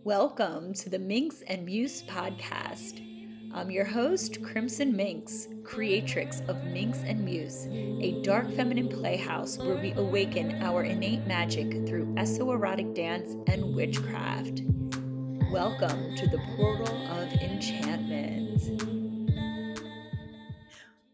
Welcome to the Minx and Muse podcast. I'm your host, Crimson Minx, creatrix of Minx and Muse, a dark feminine playhouse where we awaken our innate magic through esoerotic dance and witchcraft. Welcome to the portal of enchantment.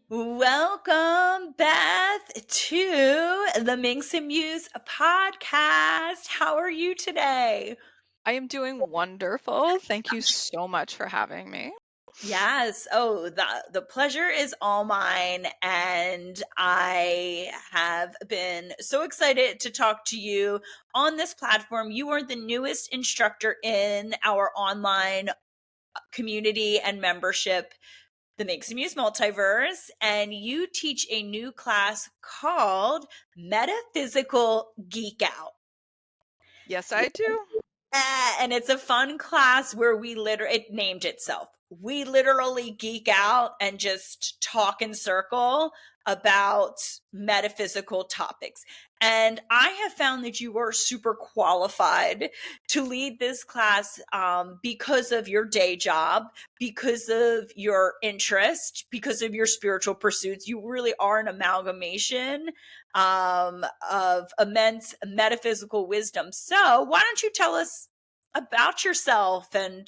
Welcome, Beth, to the Minx and Muse podcast. How are you today? I am doing wonderful. Thank you so much for having me. Yes. Oh, the pleasure is all mine. And I have been so excited to talk to you on this platform. You are the newest instructor in our online community and membership, the Makes and Muse Multiverse, and you teach a new class called Metaphysical Geek Out. Yes, I do. And it's a fun class where it named itself. We literally geek out and just talk in circle about metaphysical topics. And I have found that you are super qualified to lead this class because of your day job, because of your interest, because of your spiritual pursuits. You really are an amalgamation of immense metaphysical wisdom. So, why don't you tell us about yourself and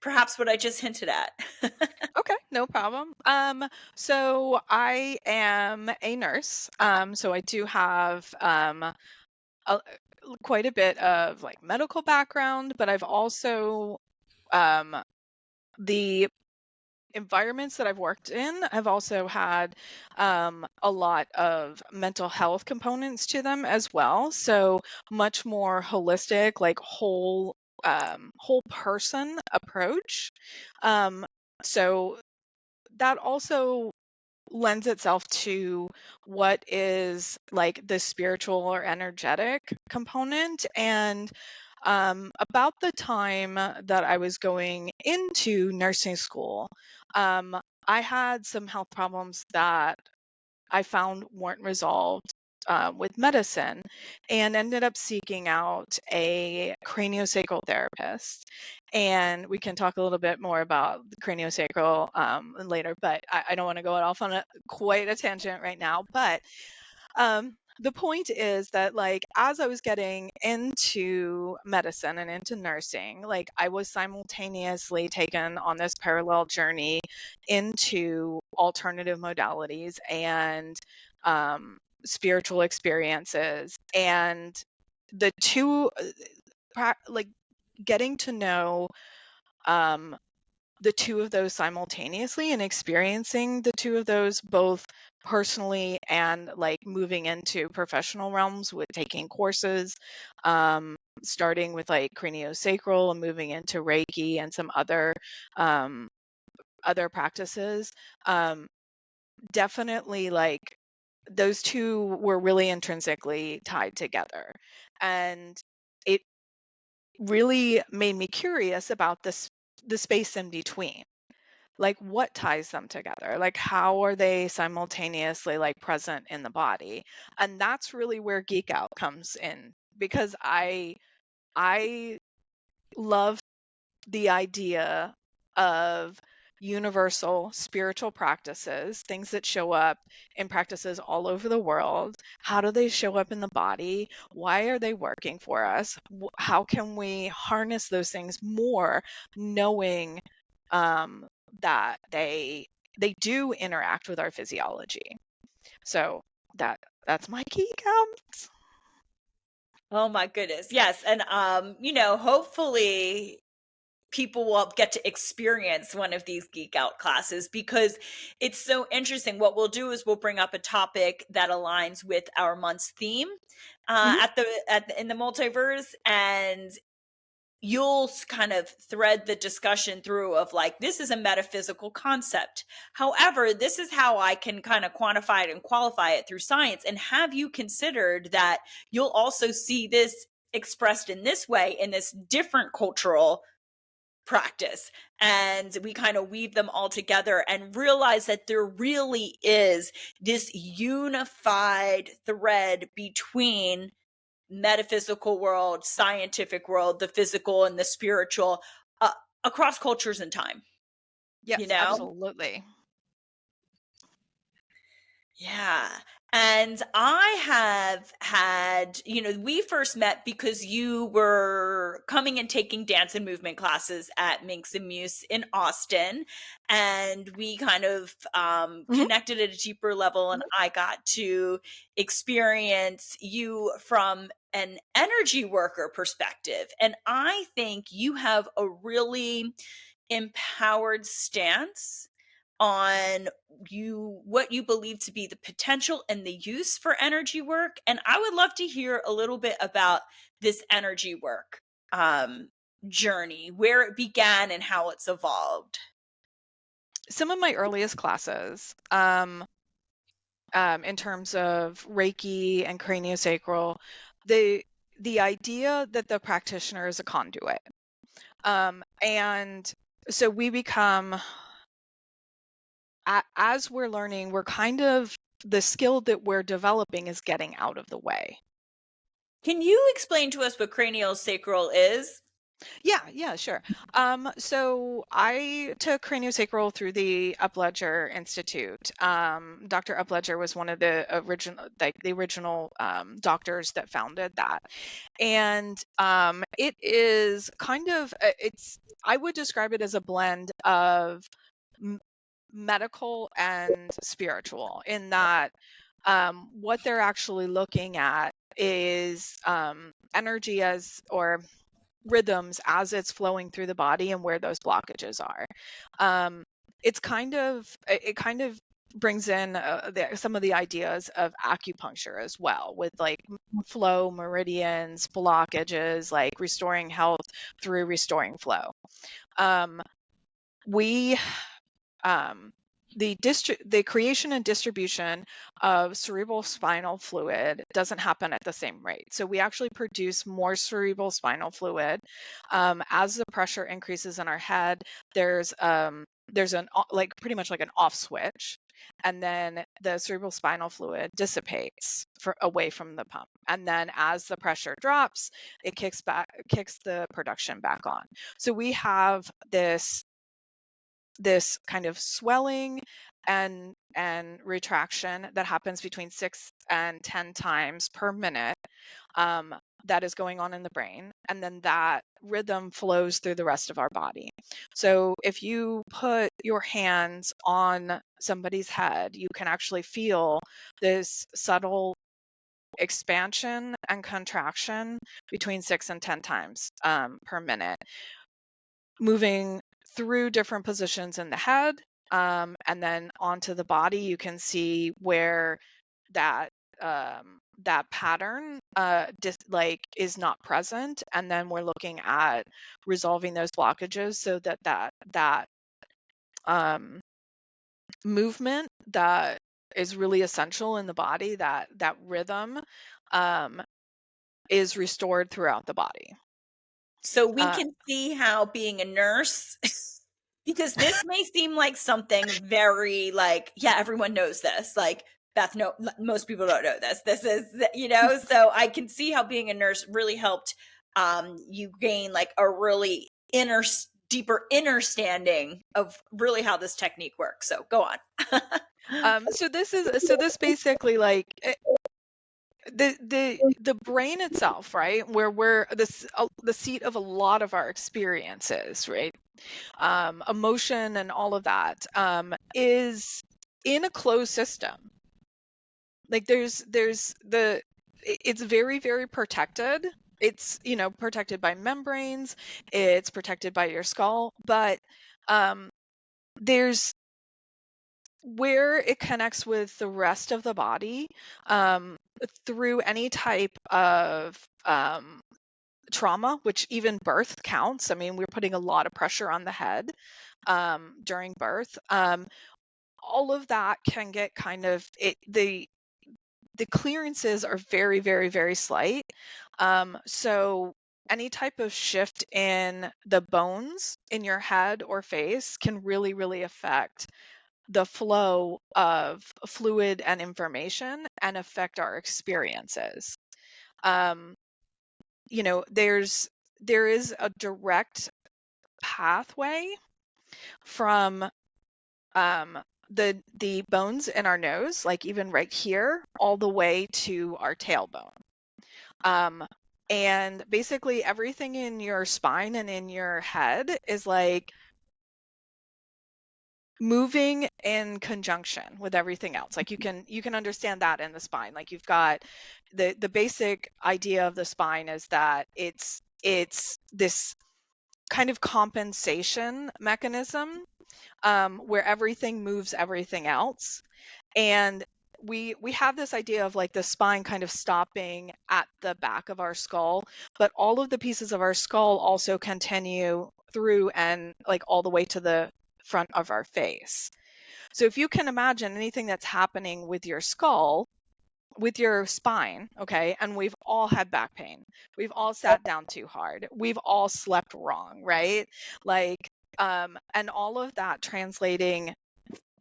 perhaps what I just hinted at? Okay, no problem. So I am a nurse. So I do have a, quite a bit of like medical background, but I've also the environments that I've worked in have also had a lot of mental health components to them as well. So much more holistic, like whole person approach. So that also lends itself to what is like the spiritual or energetic component. And about the time that I was going into nursing school, I had some health problems that I found weren't resolved with medicine, and ended up seeking out a craniosacral therapist. And we can talk a little bit more about the craniosacral later, but I don't want to go off on quite a tangent right now. But the point is that like as I was getting into medicine and into nursing, like I was simultaneously taken on this parallel journey into alternative modalities and spiritual experiences, and the two like getting to know um the two of those simultaneously and experiencing the two of those both personally and like moving into professional realms with taking courses, starting with like craniosacral and moving into Reiki and some um, other practices. Definitely like those two were really intrinsically tied together, and it really made me curious about the space in between, like what ties them together, like how are they simultaneously like present in the body. And that's really where geek out comes in, because I love the idea of universal spiritual practices, things that show up in practices all over the world. How do they show up in the body? Why are they working for us? How can we harness those things more, knowing um, that they do interact with our physiology? So that's my geek out. Oh my goodness. Yes. And hopefully people will get to experience one of these geek out classes because it's so interesting. What we'll do is we'll bring up a topic that aligns with our month's theme Mhm. in the multiverse, and you'll kind of thread the discussion through of like, this is a metaphysical concept. However, this is how I can kind of quantify it and qualify it through science. And have you considered that you'll also see this expressed in this way in this different cultural practice? And we kind of weave them all together and realize that there really is this unified thread between metaphysical world, scientific world, the physical and the spiritual, across cultures and time, you Yes, know? absolutely. Yeah. And I have had, we first met because you were coming and taking dance and movement classes at Minx and Muse in Austin. And we kind of Mhm. connected at a deeper level. And I got to experience you from an energy worker perspective. And I think you have a really empowered stance on what you believe to be the potential and the use for energy work. And I would love to hear a little bit about this energy work journey, where it began and how it's evolved. Some of my earliest classes, in terms of Reiki and craniosacral, the idea that the practitioner is a conduit. And so we become, as we're learning, we're kind of, the skill that we're developing is getting out of the way. Can you explain to us what cranial sacral is? Yeah, sure. So I took craniosacral through the Upledger Institute. Dr. Upledger was one of the original doctors that founded that. And it is kind of, I would describe it as a blend of medical and spiritual, in that what they're actually looking at is energy or rhythms as it's flowing through the body and where those blockages are. It kind of brings in some of the ideas of acupuncture as well, with like flow meridians, blockages, like restoring health through restoring flow. Um, we the creation and distribution of cerebral spinal fluid doesn't happen at the same rate. So we actually produce more cerebral spinal fluid as the pressure increases in our head. There's like pretty much like an off switch, and then the cerebral spinal fluid dissipates away from the pump. And then as the pressure drops, it kicks the production back on. So we have this kind of swelling and retraction that happens between 6 and 10 times per minute, that is going on in the brain, and then that rhythm flows through the rest of our body. So if you put your hands on somebody's head, you can actually feel this subtle expansion and contraction between 6 and 10 times per minute, moving through different positions in the head, and then onto the body. You can see where that that pattern is not present, and then we're looking at resolving those blockages so that movement that is really essential in the body, that rhythm, is restored throughout the body. So we can see how being a nurse, because this may seem like something very like, yeah, everyone knows this. Like, Beth, no, most people don't know this. This is, so I can see how being a nurse really helped you gain like a really deeper understanding of really how this technique works. So go on. So this basically, like, the brain itself, right, where we're the seat of a lot of our experiences, right, emotion and all of that, is in a closed system. Like it's very, very protected. It's, protected by membranes, it's protected by your skull, but there's where it connects with the rest of the body, through any type of trauma, which even birth counts. I mean, we're putting a lot of pressure on the head during birth. All of that can get kind of the clearances are very, very, very slight. So any type of shift in the bones in your head or face can really, really affect the flow of fluid and information and affect our experiences. there is a direct pathway from the bones in our nose, like even right here, all the way to our tailbone. And basically everything in your spine and in your head is like moving in conjunction with everything else. Like you can understand that in the spine. Like you've got the basic idea of the spine is that it's this kind of compensation mechanism, where everything moves everything else. And we have this idea of like the spine kind of stopping at the back of our skull, but all of the pieces of our skull also continue through and like all the way to the front of our face. So if you can imagine anything that's happening with your skull, with your spine, okay, and we've all had back pain. We've all sat down too hard. We've all slept wrong, right? Like, and all of that translating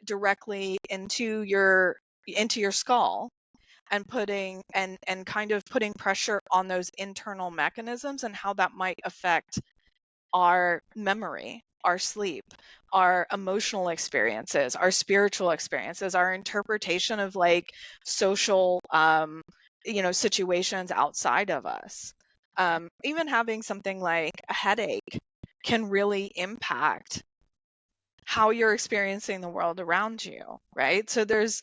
directly into your skull and putting and kind of putting pressure on those internal mechanisms and how that might affect our memory, our sleep, our emotional experiences, our spiritual experiences, our interpretation of like social situations outside of us. Even having something like a headache can really impact how you're experiencing the world around you, right? So there's,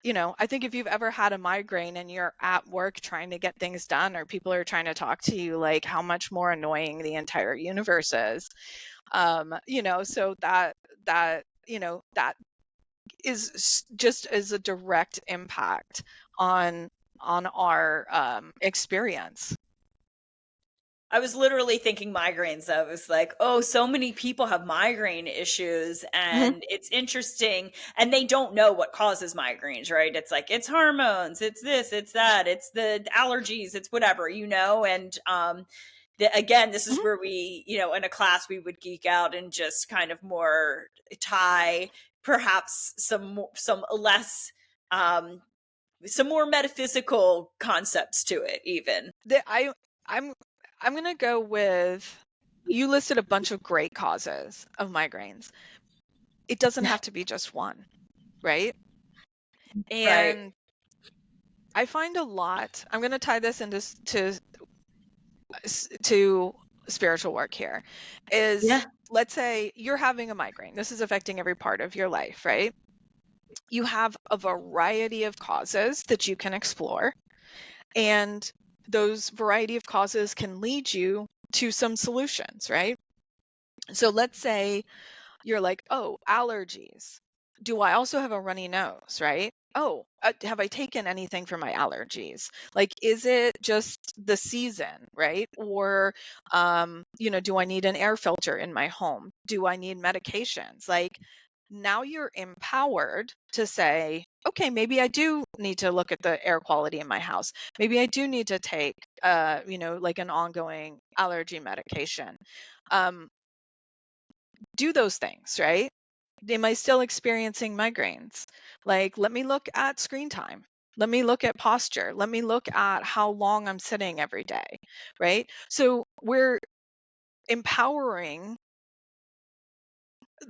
I think if you've ever had a migraine and you're at work trying to get things done or people are trying to talk to you, like how much more annoying the entire universe is. So that is just as a direct impact on our experience. I was literally thinking migraines. I was like, oh, so many people have migraine issues, Mhm. and it's interesting. And they don't know what causes migraines, right? It's like, it's hormones, it's this, it's that, it's the allergies, it's whatever, And again, this is Mhm. where we, in a class, we would geek out and just kind of more tie perhaps some less, some more metaphysical concepts to it, even. I'm I'm gonna go with, you listed a bunch of great causes of migraines. It doesn't have to be just one, right? Right. And I find a lot. I'm going to tie this into to spiritual work here. Is, Yeah. let's say you're having a migraine. This is affecting every part of your life, right? You have a variety of causes that you can explore, and those variety of causes can lead you to some solutions, right? So let's say you're like, oh, allergies. Do I also have a runny nose, right? Oh, have I taken anything for my allergies? Like, is it just the season, right? Or, do I need an air filter in my home? Do I need medications? Like, now you're empowered to say, okay, maybe I do need to look at the air quality in my house. Maybe I do need to take, like an ongoing allergy medication. Um, do those things, right? Am I still experiencing migraines? Like, let me look at screen time. Let me look at posture. Let me look at how long I'm sitting every day, right? So we're empowering,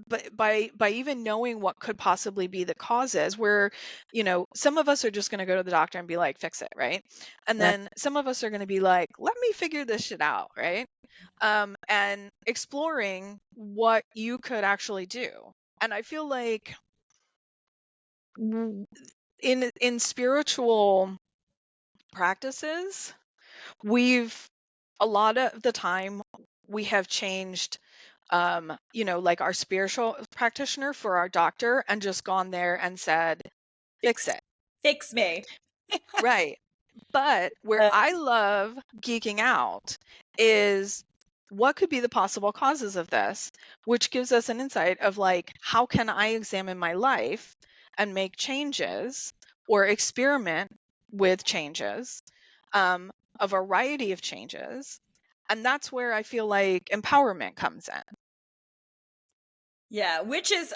but by even knowing what could possibly be the causes, where, some of us are just going to go to the doctor and be like, fix it, right? And Yeah. then some of us are going to be like, let me figure this shit out, right? And exploring what you could actually do. And I feel like in spiritual practices, we've a lot of the time we have changed, like our spiritual practitioner for our doctor and just gone there and said, fix Fix it. fix me. Right. But where Uh, I love geeking out is what could be the possible causes of this, which gives us an insight of like, how can I examine my life and make changes or experiment with changes, um, a variety of changes. And that's where I feel like empowerment comes in. Yeah, which is,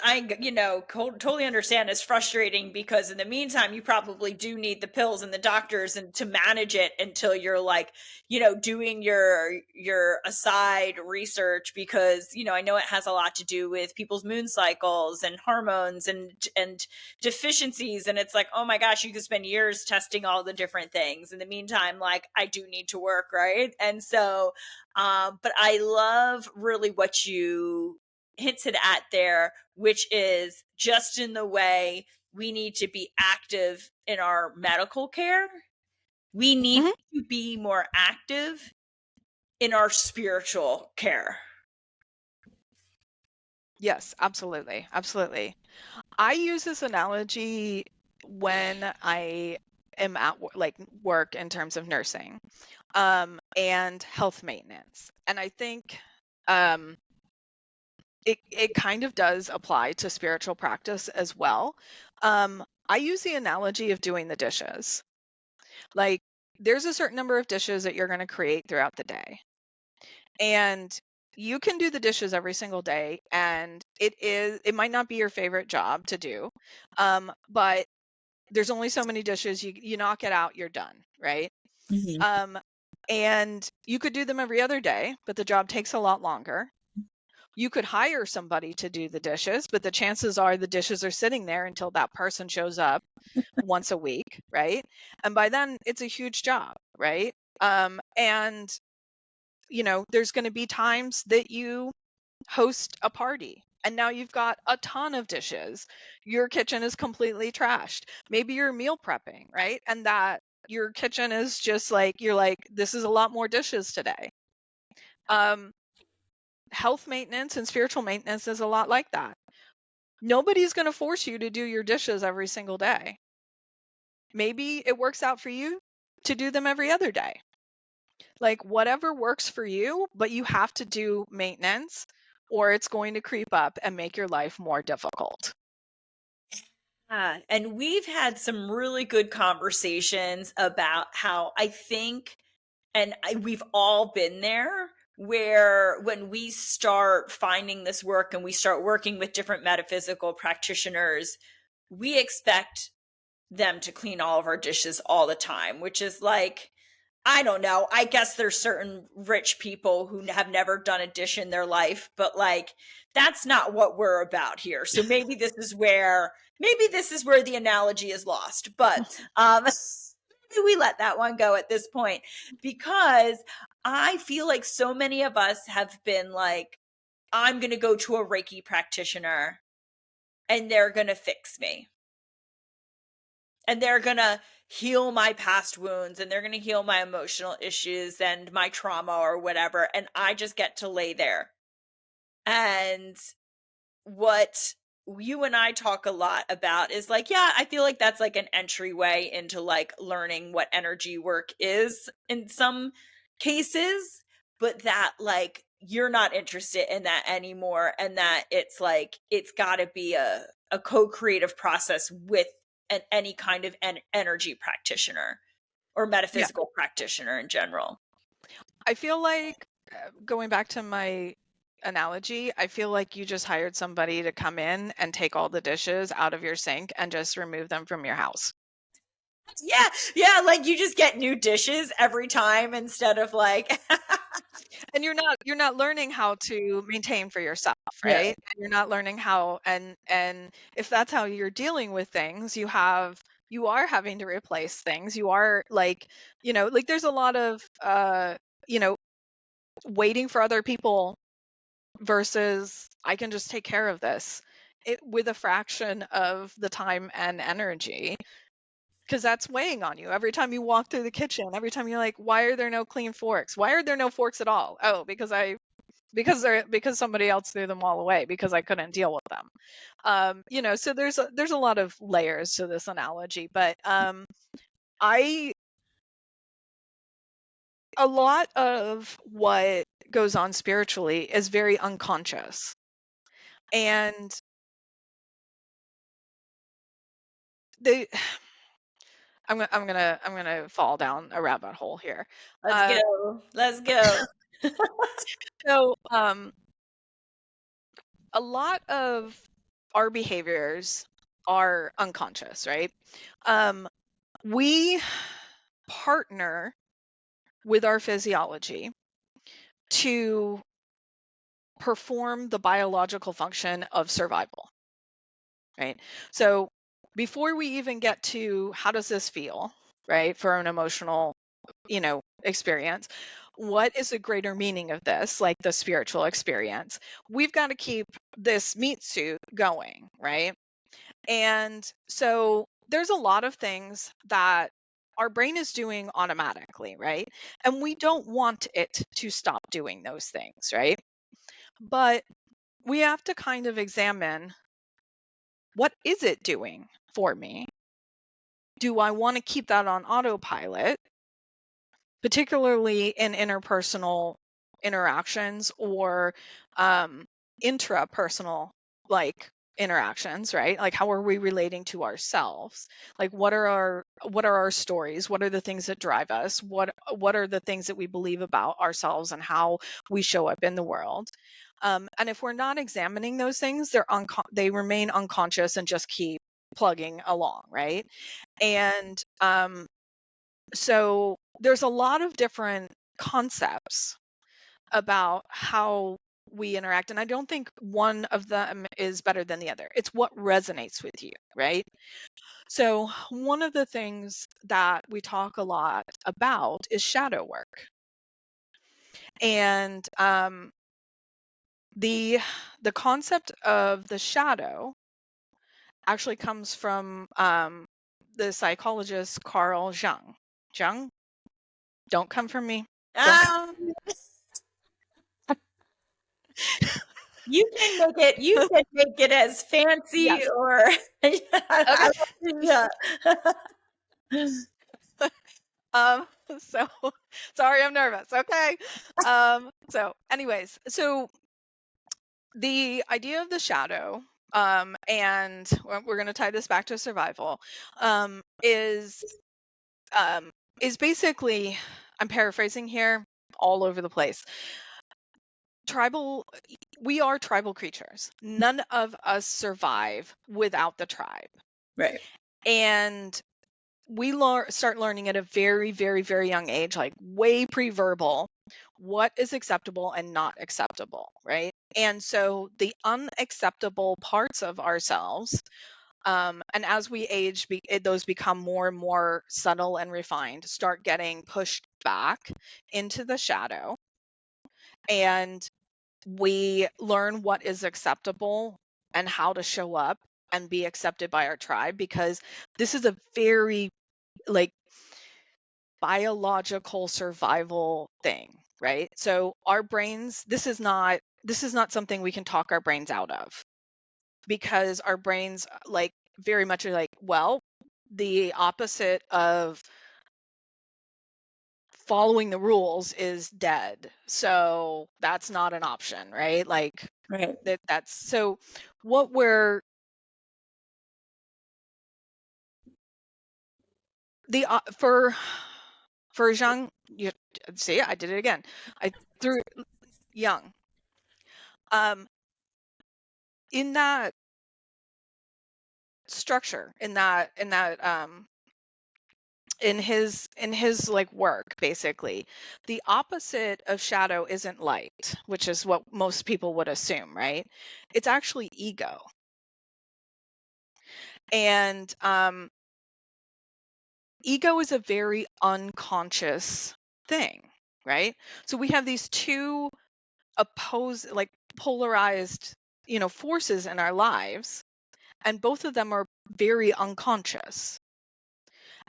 totally understand is frustrating because in the meantime, you probably do need the pills and the doctors and to manage it until you're like, doing your aside research because, I know it has a lot to do with people's moon cycles and hormones and deficiencies. And it's like, oh my gosh, you could spend years testing all the different things. In the meantime, like I do need to work, right? And so, but I love really what you hinted at there, which is just in the way we need to be active in our medical care, we need Mhm. to be more active in our spiritual care. Yes, absolutely. Absolutely. I use this analogy when I am at work in terms of nursing, and health maintenance. And I think um, it kind of does apply to spiritual practice as well. I use the analogy of doing the dishes. Like, there's a certain number of dishes that you're going to create throughout the day. And you can do the dishes every single day, and it might not be your favorite job to do, but there's only so many dishes. You knock it out, you're done, right? Mhm. um and you could do them every other day, but the job takes a lot longer. You could hire somebody to do the dishes, but the chances are the dishes are sitting there until that person shows up once a week, right? And by then it's a huge job, right? And there's going to be times that you host a party and now you've got a ton of dishes. Your kitchen is completely trashed. Maybe you're meal prepping, right? And that your kitchen is just like, you're like, this is a lot more dishes today. Um, Health maintenance and spiritual maintenance is a lot like that. Nobody's going to force you to do your dishes every single day. Maybe it works out for you to do them every other day. Like, whatever works for you, but you have to do maintenance or it's going to creep up and make your life more difficult. And we've had some really good conversations about how I think, we've all been there, where when we start finding this work and we start working with different metaphysical practitioners, we expect them to clean all of our dishes all the time, which is like, I don't know. I guess there's certain rich people who have never done a dish in their life, but like that's not what we're about here. So maybe this is where the analogy is lost. But maybe we let that one go at this point because I feel like so many of us have been like, I'm going to go to a Reiki practitioner and they're going to fix me and they're going to heal my past wounds and they're going to heal my emotional issues and my trauma or whatever. And I just get to lay there. And what you and I talk a lot about is like, yeah, I feel like that's like an entryway into like learning what energy work is in some cases, but that like you're not interested in that anymore. And that it's like, it's got to be a co creative process with any kind of energy practitioner or Yeah. metaphysical practitioner in general. I feel like, going back to my analogy, I feel like you just hired somebody to come in and take all the dishes out of your sink and just remove them from your house. Yeah, yeah, like you just get new dishes every time instead of like And you're not learning how to maintain for yourself, yeah. right? And you're not learning how, and if that's how you're dealing with things, you are having to replace things. You are like, like there's a lot of you know, waiting for other people versus I can just take care of this with a fraction of the time and energy, because that's weighing on you every time you walk through the kitchen. Every time you're like, why are there no clean forks? Why are there no forks at all? Oh, because somebody else threw them all away because I couldn't deal with them. So there's a lot of layers to this analogy, but I a lot of what goes on spiritually is very unconscious. And they I'm gonna fall down a rabbit hole here. Let's Uh, go. Let's go. so a lot of our behaviors are unconscious, right? We partner with our physiology to perform the biological function of survival, right? So before we even get to how does this feel, right, for an emotional, experience, what is the greater meaning of this, like the spiritual experience? We've got to keep this meat suit going, right? And so there's a lot of things that our brain is doing automatically, right? And we don't want it to stop doing those things, right? But we have to kind of examine, what is it doing for me? Do I want to keep that on autopilot, particularly in interpersonal interactions or intrapersonal, like, interactions, right? Like, how are we relating to ourselves? Like, what are our stories? What are the things that drive us? What are the things that we believe about ourselves and how we show up in the world? And if we're not examining those things, they remain unconscious and just keep plugging along, right? And so there's a lot of different concepts about how we interact, and I don't think one of them is better than the other. It's what resonates with you, right? So one of the things that we talk a lot about is shadow work. And the concept of the shadow actually comes from the psychologist Carl Jung. Jung, don't come from me. Don't come. Um, you can make it as fancy Yes. or Okay. yeah. Um, so sorry, I'm nervous. Okay. So anyways, so the idea of the shadow, and we're going to tie this back to survival, um, is um, is basically, I'm paraphrasing here, all over the place. We are tribal creatures. None of us survive without the tribe. Right. And we start learning at a very, very, very young age, like way pre-verbal, what is acceptable and not acceptable, right? And so the unacceptable parts of ourselves, and as we age, those become more and more subtle and refined, start getting pushed back into the shadow. And we learn what is acceptable and how to show up and be accepted by our tribe, because this is a very, like, biological survival thing, right? So our brains, this is not something we can talk our brains out of, because our brains, like, very much are like, well, the opposite of following the rules is dead. So that's not an option, right? Like, Right. that's so what we're the for Zhang, you see, I did it again. I threw young. In that structure, in his like work, basically, the opposite of shadow isn't light, which is what most people would assume, right? It's actually ego. And ego is a very unconscious thing, right? So we have these two like polarized, forces in our lives, and both of them are very unconscious.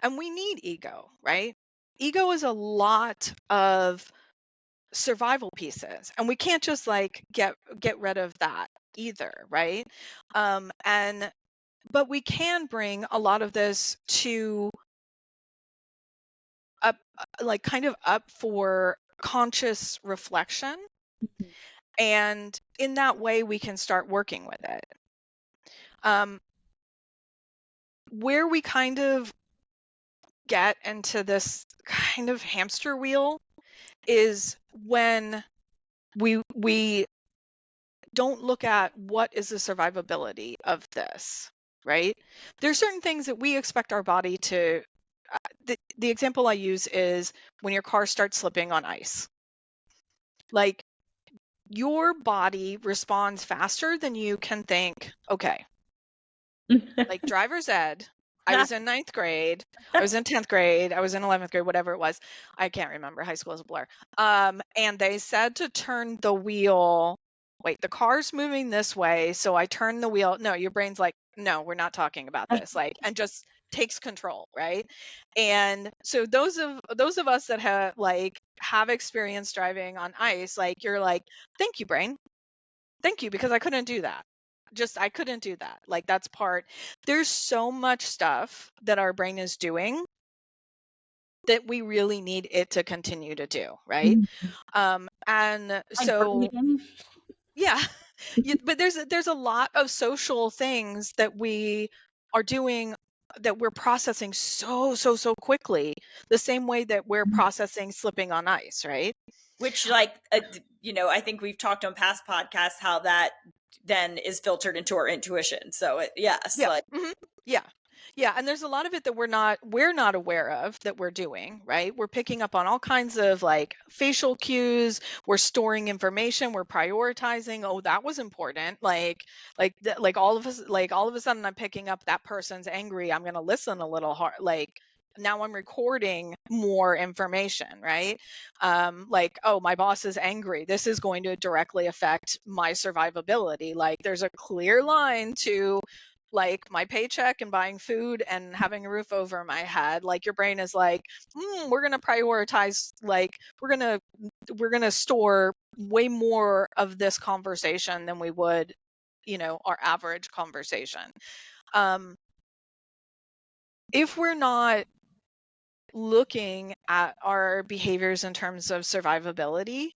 And we need ego, right? Ego is a lot of survival pieces, and we can't just like get rid of that either, right? And but we can bring a lot of this to up, like, kind of up for conscious reflection, and in that way we can start working with it. Where we kind of get into this kind of hamster wheel is when we don't look at what is the survivability of this, right? There's certain things that we expect our body to. The example I use is when your car starts slipping on ice. Like, your body responds faster than you can think, okay, like driver's ed. I was in 9th grade. I was in 10th grade. I was in 11th grade, whatever it was. I can't remember. High school is a blur. And they said to turn the wheel. Wait, the car's moving this way. So I turn the wheel. No, your brain's like, no, we're not talking about this. Like, and just takes control, right? And so those of us that have experience driving on ice, like, you're like, thank you, brain. Thank you, because I couldn't do that. I couldn't do that. Like, that's part. There's so much stuff that our brain is doing that we really need it to continue to do, right? And Like so breathing. yeah, but there's a lot of social things that we are doing that we're processing so quickly, the same way that we're processing slipping on ice, right? Which, like, I think we've talked on past podcasts how that then is filtered into our intuition. So yes, Yeah. like, Yeah. Yeah, and there's a lot of it that we're not aware of that we're doing, right? We're picking up on all kinds of like facial cues, we're storing information, we're prioritizing, oh, that was important. Like all of a sudden I'm picking up that person's angry, I'm going to listen a little hard, like now I'm recording more information, right? Like, oh, my boss is angry. This is going to directly affect my survivability. Like, there's a clear line to like my paycheck and buying food and having a roof over my head. Like, your brain is like, we're going to prioritize, like, we're going to store way more of this conversation than we would, our average conversation. If we're not looking at our behaviors in terms of survivability,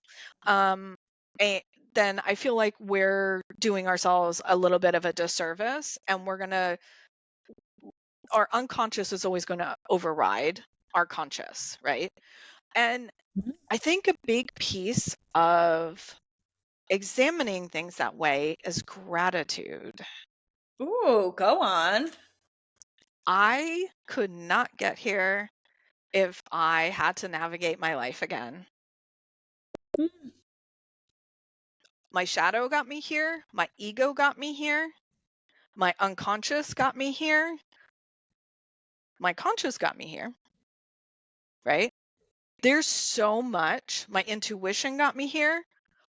then I feel like we're doing ourselves a little bit of a disservice, and our unconscious is always going to override our conscious, right? And I think a big piece of examining things that way is gratitude. ooh, go on. I could not get here if I had to navigate my life again. My shadow got me here. My ego got me here. My unconscious got me here. My conscious got me here, right? There's so much. My intuition got me here.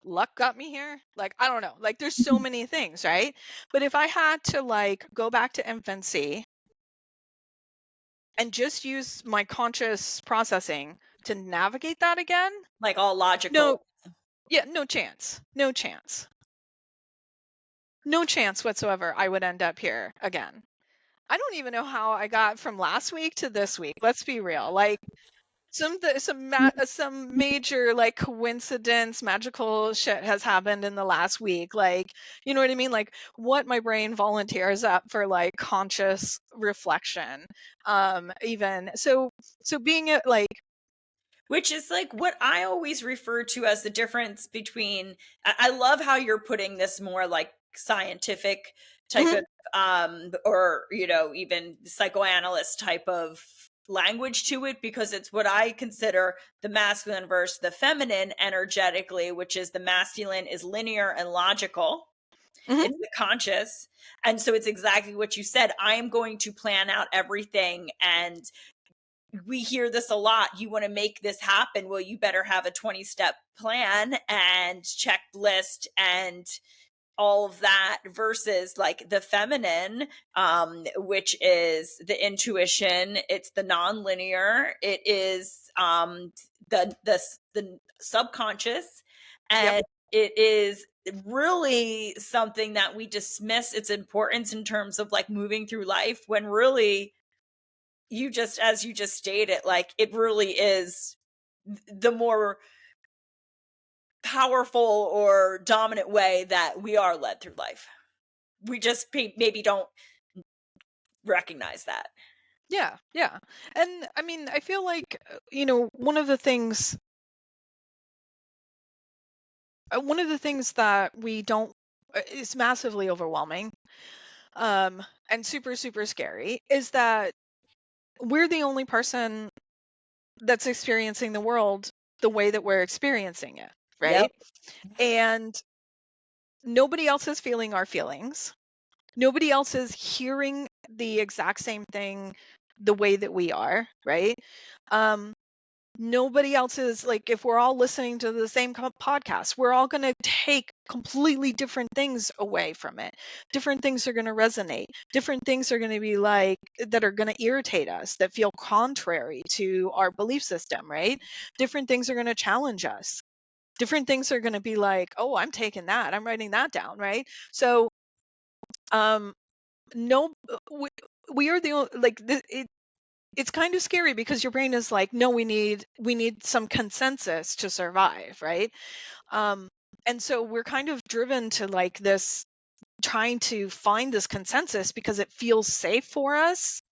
Luck got me here. Like, I don't know. Like, there's so many things, right? But if I had to like go back to infancy and just use my conscious processing to navigate that again, Like, all no, logical. yeah, no chance. No chance. No chance whatsoever I would end up here again. I don't even know how I got from last week to this week. Let's be real. Like, some major like coincidence, magical shit has happened in the last week. Like, you know what I mean? Like, what my brain volunteers up for like conscious reflection. Even so being it like, Which is like what I always refer to as the difference between, I love how you're putting this more like scientific type mhm, of or even psychoanalyst type of language to it, because it's what I consider the masculine versus the feminine energetically, which is the masculine is linear and logical. mhm, It's the conscious. And so it's exactly what you said. I am going to plan out everything, and we hear this a lot. You want to make this happen, well, you better have a 20-step plan and checklist and all of that, versus like the feminine, which is the intuition, it's the non-linear, it is the subconscious, yep, and it is really something that we dismiss its importance in terms of like moving through life, when really, as you just stated, like, it really is the more powerful or dominant way that we are led through life. We just maybe don't recognize that. yeah, yeah. And I mean, I feel like one of the things that we don't is massively overwhelming, and super, super scary, is that we're the only person that's experiencing the world the way that we're experiencing it, Yep. right? And nobody else is feeling our feelings. Nobody else is hearing the exact same thing the way that we are, right? Um, Nobody else is like, if we're all listening to the same podcast, we're all going to take completely different things away from it. Different things are going to resonate. Different things are going to be like, that are going to irritate us, that feel contrary to our belief system, right? Different things are going to challenge us. Different things are going to be like, oh, I'm taking that, I'm writing that down, right? So, um, no, we are the like, it's kind of scary because your brain is like, no, we need some consensus to survive, right? um and so we're kind of driven to like this, trying to find this consensus because it feels safe for us.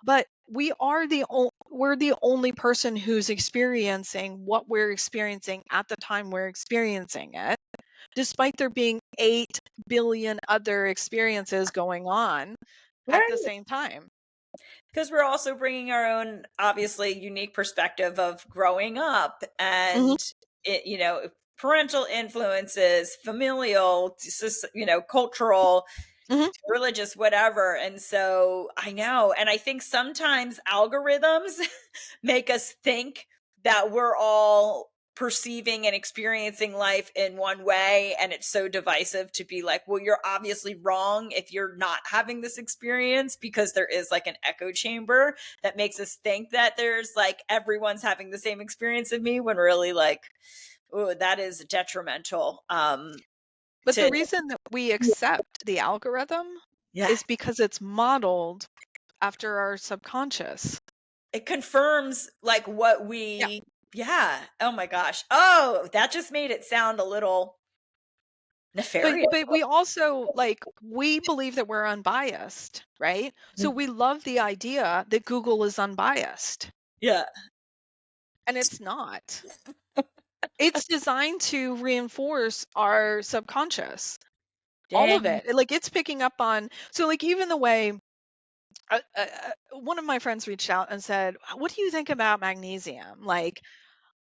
But we're the only person who's experiencing what we're experiencing at the time we're experiencing it, despite there being 8 billion other experiences going on at the Right. same time. Because we're also bringing our own, obviously, unique perspective of growing up Hmm. and, parental influences, familial, cultural, Hmm. religious, whatever. And so I know. And I think sometimes algorithms make us think that we're all perceiving and experiencing life in one way, and it's so divisive to be like, well, you're obviously wrong if you're not having this experience, because there is like an echo chamber that makes us think that there's like everyone's having the same experience of me, when really, like, oh, that is detrimental. But the To reason that we accept the algorithm Yeah, is because it's modeled after our subconscious. it confirms like what Yeah. we, yeah, oh my gosh, oh, that just made it sound a little But nefarious. we also, like, we believe that we're unbiased, right? So we love the idea that Google is unbiased, Yeah. and it's not. It's designed to reinforce our subconscious. All of Dang. it. Like, it's picking up on, so like, even the way one of my friends reached out and said, "What do you think about magnesium?" Like,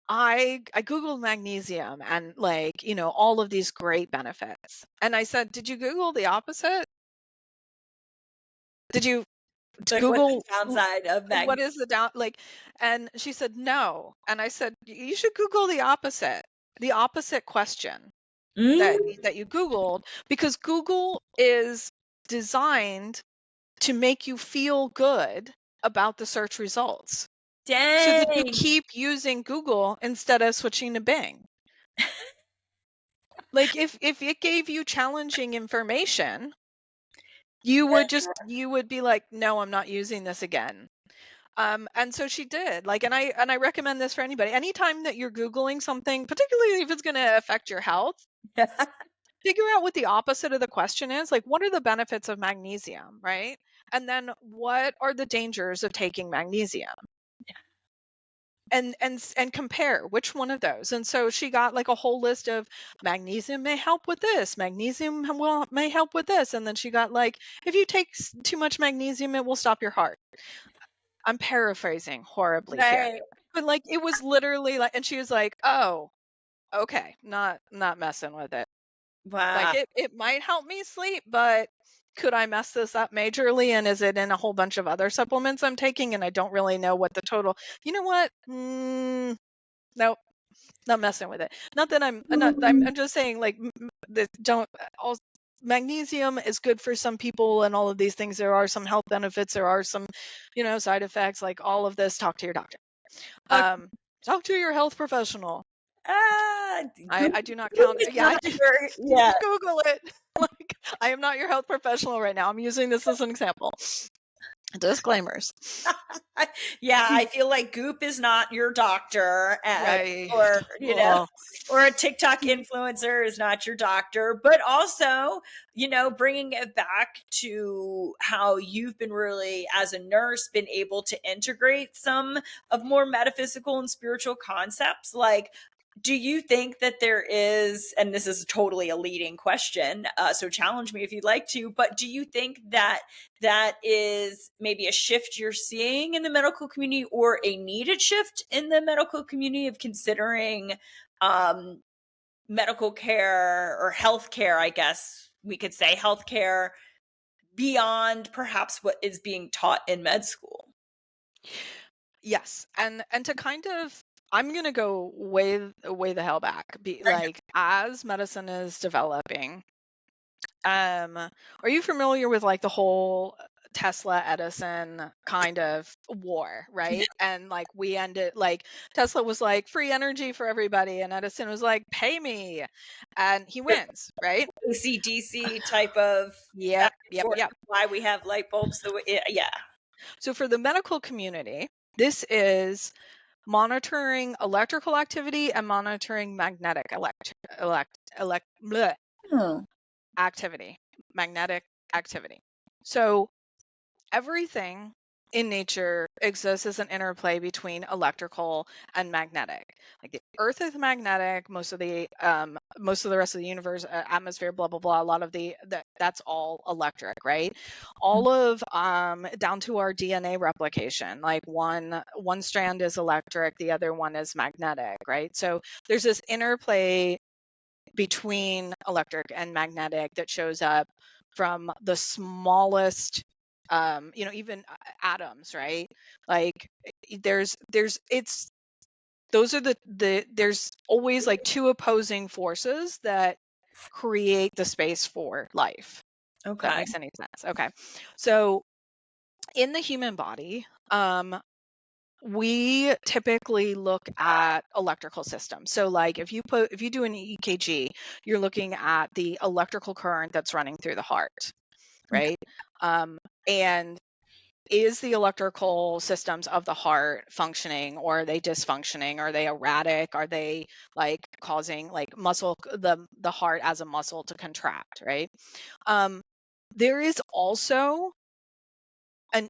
I googled magnesium and, like, all of these great benefits. And I said, "Did you Google the opposite? Did you Like, what's the Google downside of what mag? is the down like?" And she said, "No." And I said, "You should Google the opposite. The opposite question that Mm, you Googled, because Google is designed to make you feel good about the search results, so that you dang. keep using Google instead of switching to Bing." Like, if it gave you challenging information, you would be like, "No, I'm not using this again." And so she did. Like, and I recommend this for anybody. Anytime that you're Googling something, particularly if it's going to affect your health, figure out what the opposite of the question is. Like, what are the benefits of magnesium, right? And then what are the dangers of taking magnesium? And compare which one of those. And so she got like a whole list of, magnesium may help with this, magnesium may help with this, and then she got like, if you take too much magnesium, it will stop your heart. I'm paraphrasing horribly here, Right. but like, it was literally like, and she was like, "Oh, okay, not messing with it." Like, Wow. it might help me sleep, but could I mess this up majorly? And is it in a whole bunch of other supplements I'm taking, and I don't really know what the total, you know what? Nope, not messing with it. Not that I'm not, I'm just saying, like, that don't all magnesium is good for some people, and all of these things. There are some health benefits, there are some, side effects, like all of this. Talk to your doctor. Okay. Um, Talk to your health professional. Ah, I Goop, do not Goop count. is Yeah, not your, yeah. Google it. Like, I am not your health professional right now. I'm using this as an example. Disclaimers. Yeah, I feel like Goop is not your doctor, Right. or Oh. or a TikTok influencer is not your doctor. But also, bringing it back to how you've been really, as a nurse, been able to integrate some of more metaphysical and spiritual concepts. Like, do you think that there is, and this is totally a leading question, so challenge me if you'd like to, but do you think that that is maybe a shift you're seeing in the medical community, or a needed shift in the medical community of considering um, medical care or healthcare, I guess we could say healthcare, beyond perhaps what is being taught in med school? Yes, and to kind of, I'm gonna go way the hell back. Be like, as medicine is developing, are you familiar with like the whole Tesla Edison kind of war, right? And like we ended, like Tesla was like free energy for everybody, and Edison was like pay me, and he wins, right? AC/DC type of Yep, back and yep, forth, yep. why we have light bulbs the way, yeah. So for the medical community, this is monitoring electrical activity and monitoring magnetic bleh, Oh, activity, magnetic activity. So everything in nature exists as an interplay between electrical and magnetic. Like the Earth is magnetic, most of the rest of the universe, atmosphere, blah blah blah. A lot of that's all electric, right? All of down to our DNA replication. Like one strand is electric, the other one is magnetic, right? So there's this interplay between electric and magnetic that shows up from the smallest even atoms, right? Like there's it's those are there's always like two opposing forces that create the space for life, if that okay. makes any sense. Okay, so in the human body, we typically look at electrical systems. So like if you do an EKG, you're looking at the electrical current that's running through the heart, right? And is the electrical systems of the heart functioning, or are they dysfunctioning? Are they erratic? Are they like causing like the heart as a muscle to contract, right? There is also an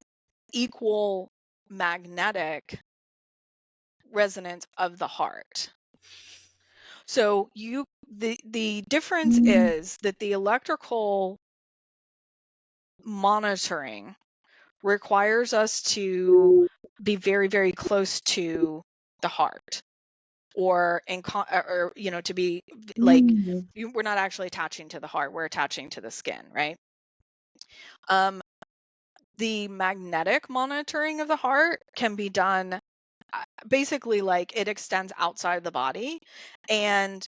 equal magnetic resonance of the heart. So the difference is that the electrical monitoring requires us to be very, very close to the heart, or to be like, we're not actually attaching to the heart, we're attaching to the skin, right? The magnetic monitoring of the heart can be done basically like it extends outside the body, and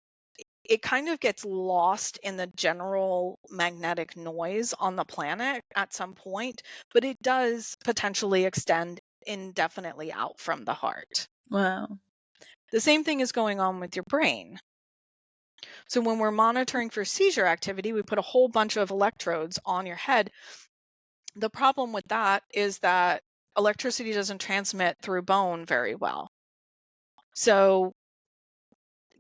it kind of gets lost in the general magnetic noise on the planet at some point, but it does potentially extend indefinitely out from the heart. Wow. The same thing is going on with your brain. So when we're monitoring for seizure activity, we put a whole bunch of electrodes on your head. The problem with that is that electricity doesn't transmit through bone very well. So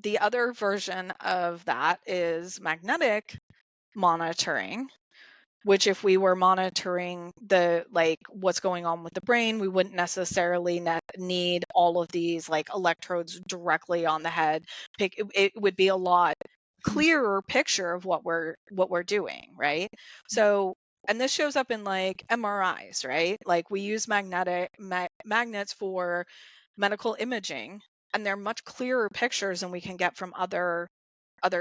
the other version of that is magnetic monitoring, which if we were monitoring what's going on with the brain, we wouldn't necessarily need all of these like electrodes directly on the head. It would be a lot clearer picture of what we're doing, right? So, and this shows up in like MRIs, right? Like we use magnets for medical imaging, and they're much clearer pictures than we can get from other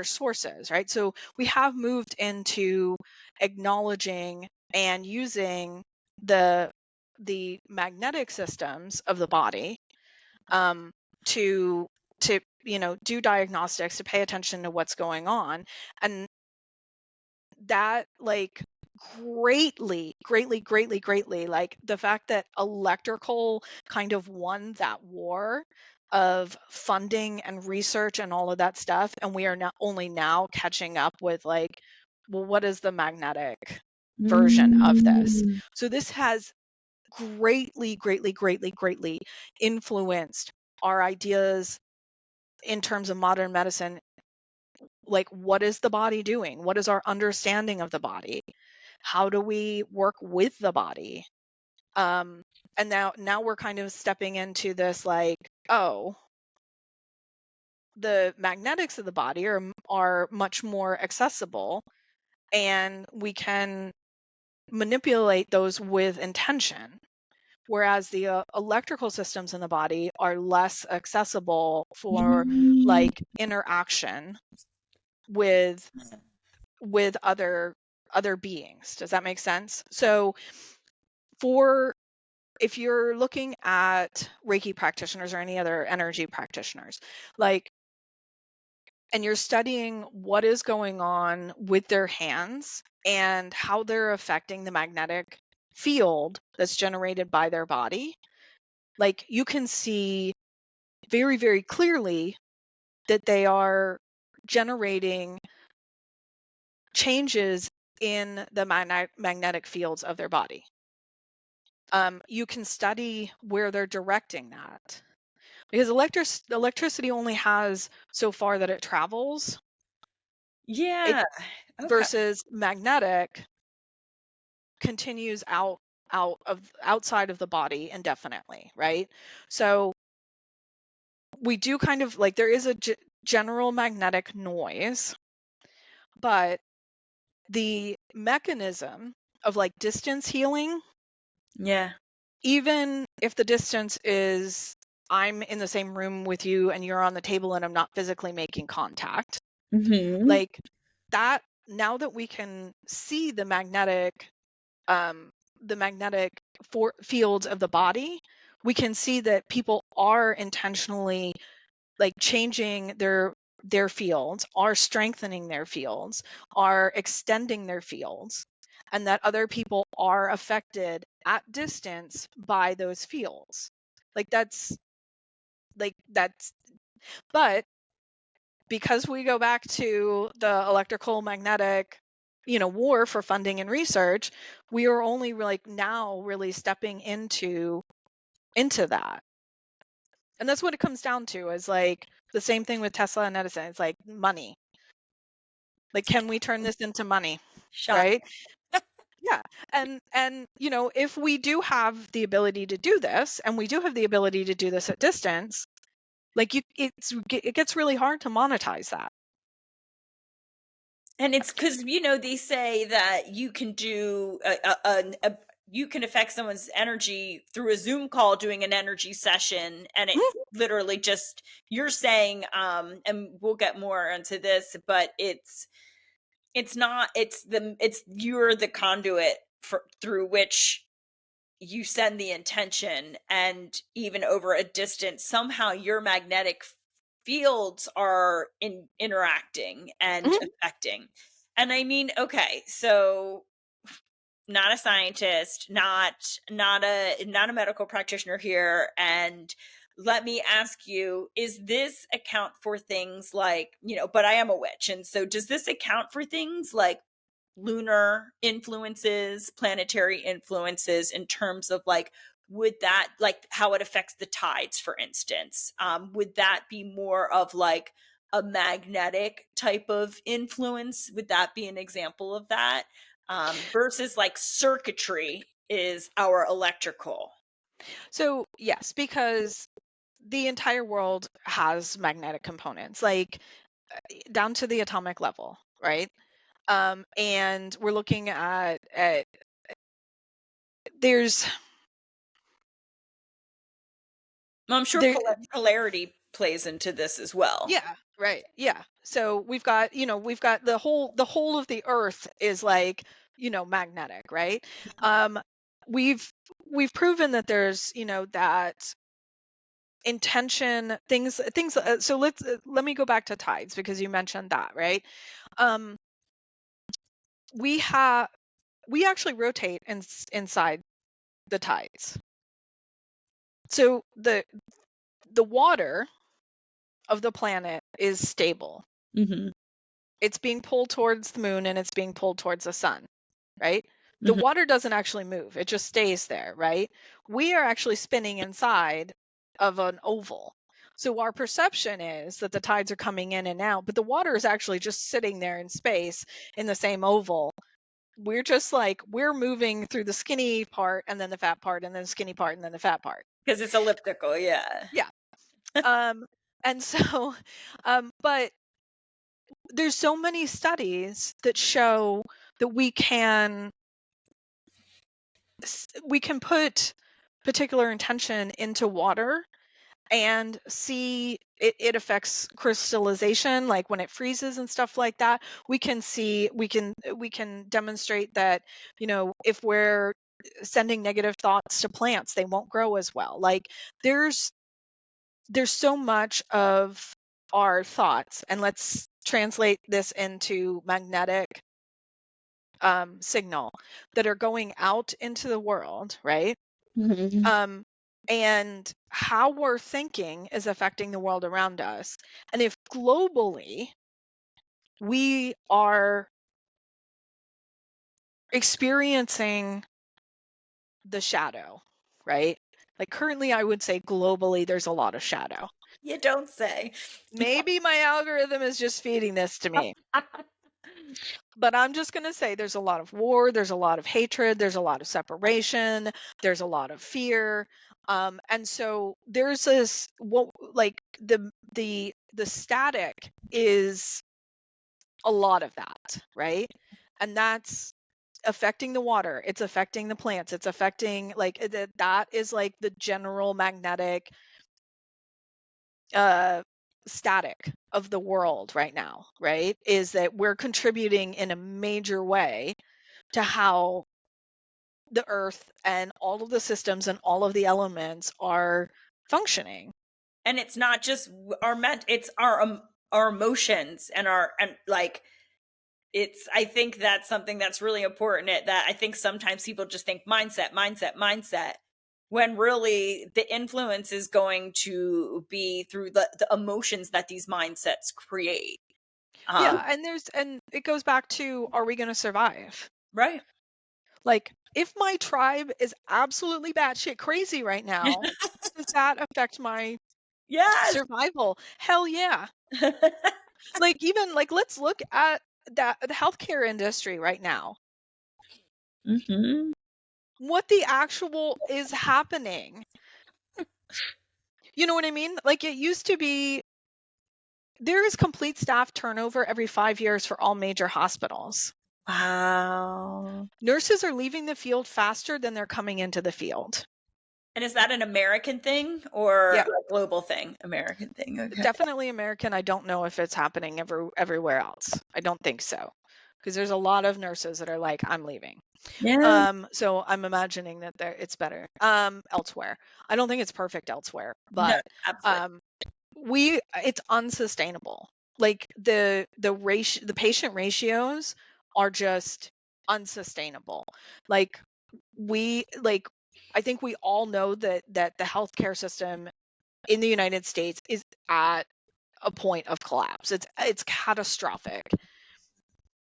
sources, right? So we have moved into acknowledging and using the magnetic systems of the body, to do diagnostics, to pay attention to what's going on, and that like greatly, like the fact that electrical kind of won that war of funding and research and all of that stuff, and we are not only now catching up with like, well, what is the magnetic version of this? So this has greatly influenced our ideas in terms of modern medicine. Like, what is the body doing? What is our understanding of the body? How do we work with the body? And now we're kind of stepping into this like, oh, the magnetics of the body are much more accessible, and we can manipulate those with intention. Whereas the electrical systems in the body are less accessible for like interaction with other beings. Does that make sense? So for if you're looking at Reiki practitioners or any other energy practitioners, like, and you're studying what is going on with their hands and how they're affecting the magnetic field that's generated by their body, like you can see very, very clearly that they are generating changes in the magnetic fields of their body. You can study where they're directing that, because electricity only has so far that it travels. It Yeah. Okay. versus magnetic continues outside of the body indefinitely, right? So we do kind of like, there is a general magnetic noise, but the mechanism of like distance healing, Yeah. even if the distance is I'm in the same room with you and you're on the table and I'm not physically making contact, Mm-hmm. like that, now that we can see the magnetic fields of the body, we can see that people are intentionally like changing their fields, are strengthening their fields, are extending their fields, and that other people are affected at distance by those fields. That's but because we go back to the electrical magnetic war for funding and research, we are only like now really stepping into that. And that's what it comes down to, is like the same thing with Tesla and Edison. It's like money. Like, can we turn this into money? Shock. Right? Yeah. And if we do have the ability to do this, and we do have the ability to do this at distance, like it gets really hard to monetize that. And it's because they say that you can do you can affect someone's energy through a Zoom call doing an energy session, and it's Mhm. literally just you're saying, and we'll get more into this, but it's not it's you're the conduit through which you send the intention, and even over a distance somehow your magnetic fields are interacting and Mhm. affecting. And I mean, okay, so not a scientist, not a medical practitioner here, and let me ask you, is this account for things like, but I am a witch, and so does this account for things like lunar influences, planetary influences, in terms of like, would that, like how it affects the tides, for instance, would that be more of like a magnetic type of influence? Would that be an example of that, versus like circuitry is our electrical? So yes, because the entire world has magnetic components, like down to the atomic level, right? And we're looking at there's Well, I'm sure there polarity plays into this as well. yeah, right, yeah. So we've got the whole of the earth is like magnetic, right? um we've we've proven that there's that intention, things so let me go back to tides, because you mentioned that, right? um we have we actually rotate inside the tides. So the water of the planet is stable. Mm-hmm. It's being pulled towards the moon and it's being pulled towards the sun, right? The Mm-hmm. water doesn't actually move. It just stays there, right? We are actually spinning inside of an oval. So our perception is that the tides are coming in and out, but the water is actually just sitting there in space in the same oval. We're just like, we're moving through the skinny part and then the fat part and then the skinny part and then the fat part. Because it's elliptical, yeah. Yeah. And so, but there's so many studies that show that we can put particular intention into water and see it affects crystallization, like when it freezes and stuff like that. We can demonstrate that, if we're sending negative thoughts to plants, they won't grow as well. Like there's so much of our thoughts, and let's translate this into magnetic signal that are going out into the world, right? Mm-hmm. And how we're thinking is affecting the world around us. And if globally we are experiencing the shadow, right? Like currently, I would say globally, there's a lot of shadow. You don't say. Maybe my algorithm is just feeding this to me. But I'm just going to say there's a lot of war, there's a lot of hatred, there's a lot of separation, there's a lot of fear. And so there's this, what, like the static is a lot of that, right? And that's affecting the water, it's affecting the plants, it's affecting, like, that is like the general magnetic static of the world right now, right? Is that we're contributing in a major way to how the earth and all of the systems and all of the elements are functioning. And it's not just it's our emotions and like, it's, I think that's something that's really important, that I think sometimes people just think mindset, when really the influence is going to be through the emotions that these mindsets create. Yeah, and it goes back to, are we going to survive? Right. Like, if my tribe is absolutely batshit crazy right now, does that affect my Yes. survival? Hell yeah. Like, even like, let's look at the healthcare industry right now. Mm-hmm. What the actual is happening? You know what I mean? Like, it used to be, there is complete staff turnover every 5 years for all major hospitals. Wow. Nurses are leaving the field faster than they're coming into the field. And is that an American thing or Yeah, a global thing? American thing. Okay. definitely American. I don't know if it's happening everywhere else. I don't think so. Because there's a lot of nurses that are like, I'm leaving. Yeah. So I'm imagining that it's better elsewhere. I don't think it's perfect elsewhere, No, but absolutely. it's unsustainable. Like the patient ratios are just unsustainable. Like I think we all know that the healthcare system in the United States is at a point of collapse. It's catastrophic.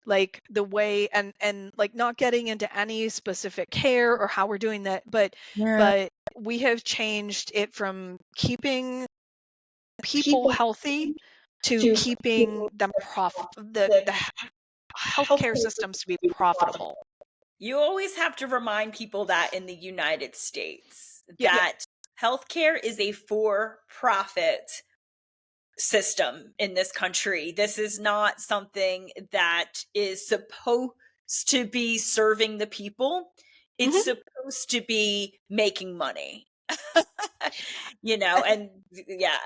Like the way, and like, not getting into any specific care or how we're doing that, but Yeah. we have changed it from keeping people People healthy to to keeping them the healthcare healthcare systems to be profitable. You always have to remind people that in the United States, Yeah. that healthcare is a for-profit system in this country. This is not something that is supposed to be serving the people. It's Hmm. supposed to be making money. And yeah,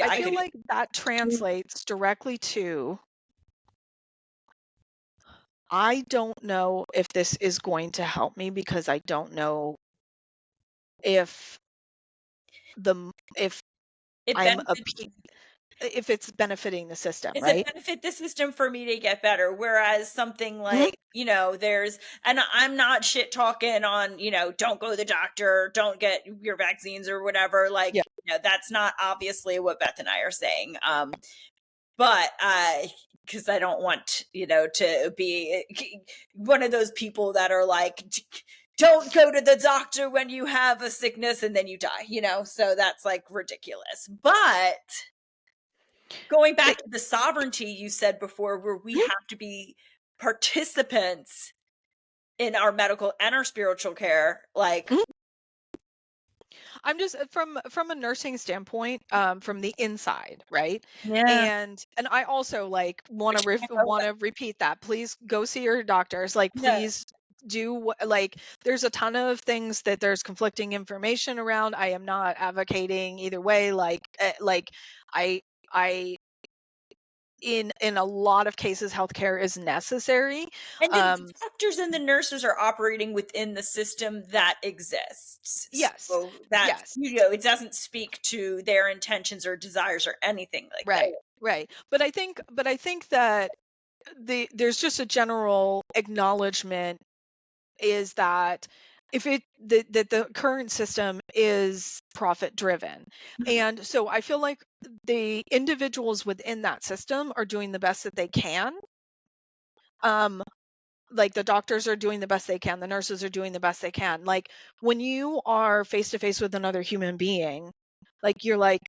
I I feel could. like that translates directly to, I don't know if this is going to help me, because I don't know if if It I'm benefits if it's benefiting the system, Does it right? benefit the system for me to get better? Whereas something Hmm. like, there's, and I'm not shit talking on, don't go to the doctor, don't get your vaccines or whatever. Like, Yeah. that's not obviously what Beth and I are saying. But because I don't want, to be one of those people that are like, don't go to the doctor when you have a sickness and then you die, so that's like ridiculous. But going back It, to the sovereignty you said before, where we mhm. have to be participants in our medical and our spiritual care, like, Mhm. I'm just from a nursing standpoint, from the inside, right? Yeah. And I also like want Which to can't go want to repeat that. Please go see your doctors. Like, away. please like, there's a ton of things that there's conflicting information around. I am not advocating either way. Like I in a lot of cases, healthcare is necessary. And the Um, doctors and the nurses are operating within the system that exists. yes, So that's, yes, it doesn't speak to their intentions or desires or anything like that. right, right. But I think that there's just a general acknowledgement is that if it that the current system is profit driven, and so I feel like the individuals within that system are doing the best that they can. um like, the doctors are doing the best they can, the nurses are doing the best they can. Like, when you are face to face with another human being, like, you're like,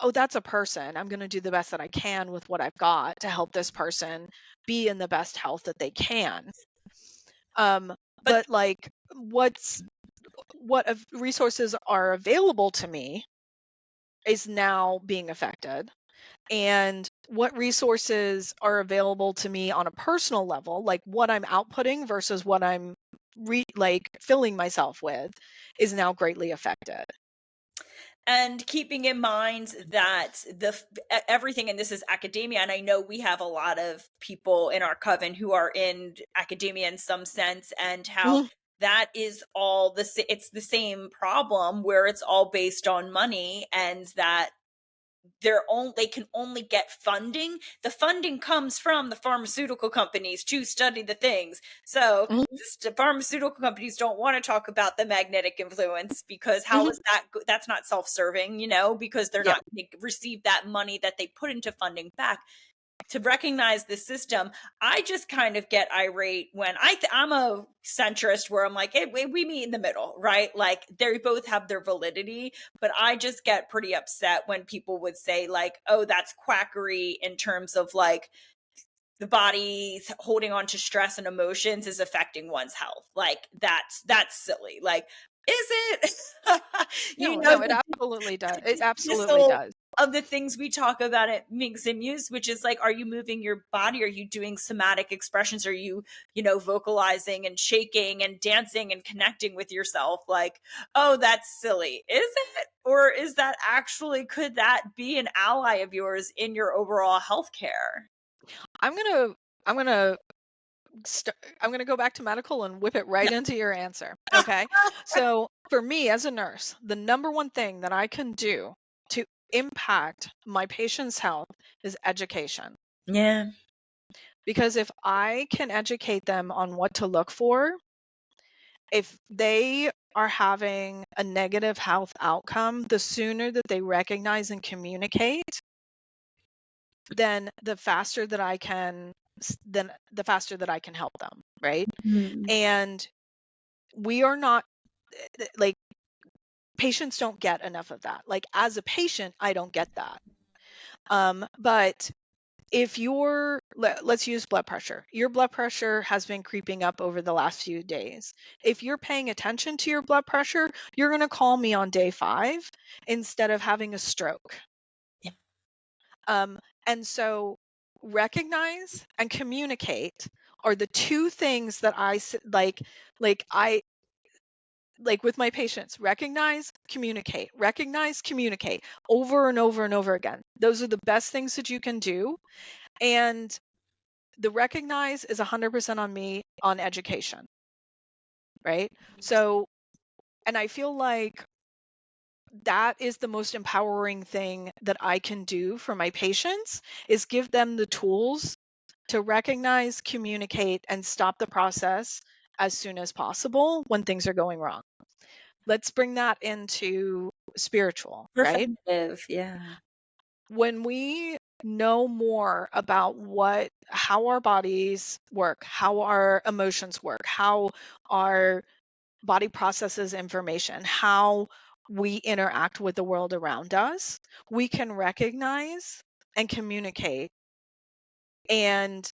oh, that's a person. I'm going to do the best that I can with what I've got to help this person be in the best health that they can. But But like, resources are available to me is now being affected, and what resources are available to me on a personal level, like what I'm outputting versus what I'm like filling myself with, is now greatly affected. and keeping in mind that everything, and this is academia, and I know we have a lot of people in our coven who are in academia in some sense, and how Mhm. that is all it's the same problem where it's all based on money, and that they can only get funding. The funding comes from the pharmaceutical companies to study the things. So Mhm. the pharmaceutical companies don't want to talk about the magnetic influence, because how Mhm. is that that's not self-serving, because they're Yeah. not going to receive that money that they put into funding back. To recognize the system, I just kind of get irate when I'm a centrist, where I'm like, hey, we meet in the middle, right? Like, they both have their validity, but I just get pretty upset when people would say, like, oh, that's quackery, in terms of like the body holding on to stress and emotions is affecting one's health. Like, that's silly. Like, is it? No, no, it The absolutely does. It absolutely dismissal does. of the things we talk about at Minx and Muse, which is like, are you moving your body? Are you doing somatic expressions? Are you, vocalizing and shaking and dancing and connecting with yourself? Like, oh, that's silly. Is it? Or is that actually, could that be an ally of yours in your overall healthcare? I'm gonna I'm gonna I'm gonna go back to medical and whip it right into your answer. Okay. So for me as a nurse, the number one thing that I can do to impact my patient's health is education. Yeah. Because if I can educate them on what to look for, if they are having a negative health outcome, the sooner that they recognize and communicate, then the faster that I can help them, right? Mhm. And we are not like, patients don't get enough of that. Like, as a patient, I don't get that. But if let's use blood pressure. Your blood pressure has been creeping up over the last few days. If you're paying attention to your blood pressure, you're going to call me on day 5 instead of having a stroke. Yeah. And so, recognize and communicate are the two things that I like with my patients. Recognize, communicate over and over and over again. Those are the best things that you can do. And the recognize is 100% on me on education, right? So, and I feel like that is the most empowering thing that I can do for my patients, is give them the tools to recognize, communicate, and stop the process as soon as possible when things are going wrong. Let's bring that into spiritual, right? Preventative. Yeah. When we know more about how our bodies work, how our emotions work, how our body processes information, how we interact with the world around us, we can recognize and communicate and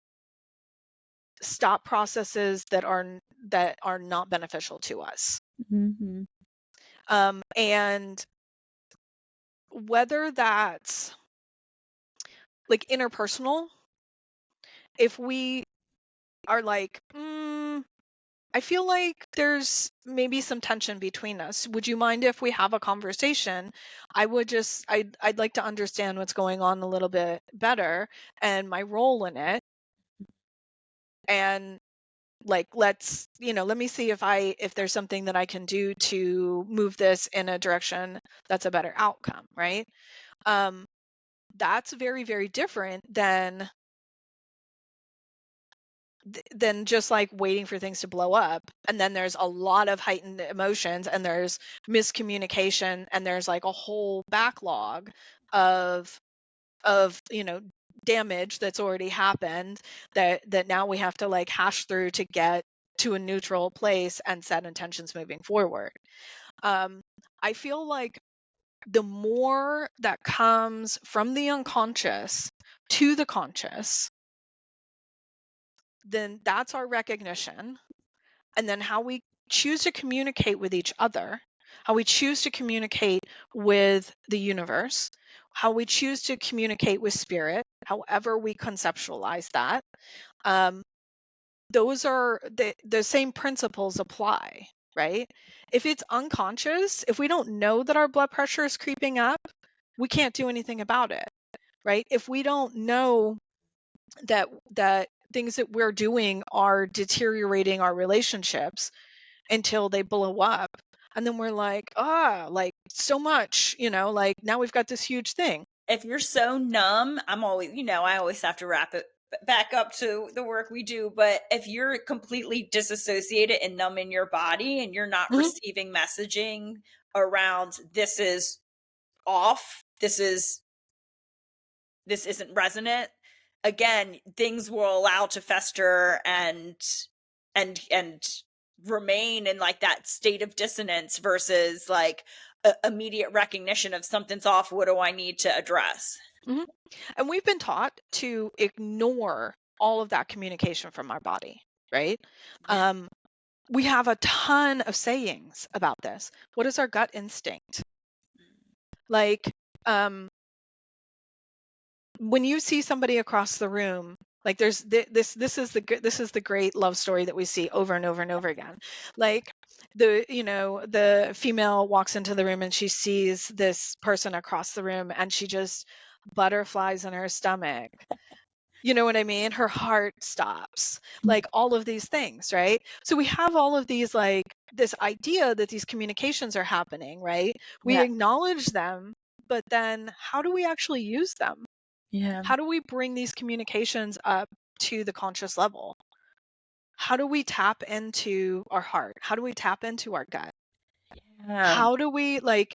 stop processes that are not beneficial to us. Mhm. And whether that's like interpersonal, if we are like, I feel like there's maybe some tension between us. Would you mind if we have a conversation? I'd like to understand what's going on a little bit better and my role in it. And like, let me see if there's something that I can do to move this in a direction that's a better outcome, right? That's very, very different than just like waiting for things to blow up. And then there's a lot of heightened emotions and there's miscommunication and there's like a whole backlog of damage that's already happened that now we have to like hash through to get to a neutral place and set intentions moving forward. I feel like the more that comes from the unconscious to the conscious, then that's our recognition. And then how we choose to communicate with each other, how we choose to communicate with the universe, how we choose to communicate with spirit, however we conceptualize that, those are the same principles apply, right? If it's unconscious, if we don't know that our blood pressure is creeping up, we can't do anything about it, right? If we don't know that things that we're doing are deteriorating our relationships until they blow up, and then we're like, like so much, like now we've got this huge thing. If you're so numb, I always have to wrap it back up to the work we do, but if you're completely disassociated and numb in your body and you're not receiving messaging around this is off, this isn't resonant, again, things will allow to fester and remain in like that state of dissonance versus like immediate recognition of something's off, what do I need to address? And we've been taught to ignore all of that communication from our body, right? We have a ton of sayings about this. What is our gut instinct? Like, when you see somebody across the room, like there's this is the great love story that we see over and over and over again. Like the female walks into the room and she sees this person across the room and she just butterflies in her stomach. You know what I mean? Her heart stops. Like all of these things, right? So we have all of these, like this idea that these communications are happening, right? We acknowledge them, but then how do we actually use them? Yeah. How do we bring these communications up to the conscious level? How do we tap into our heart? How do we tap into our gut? How do we, like,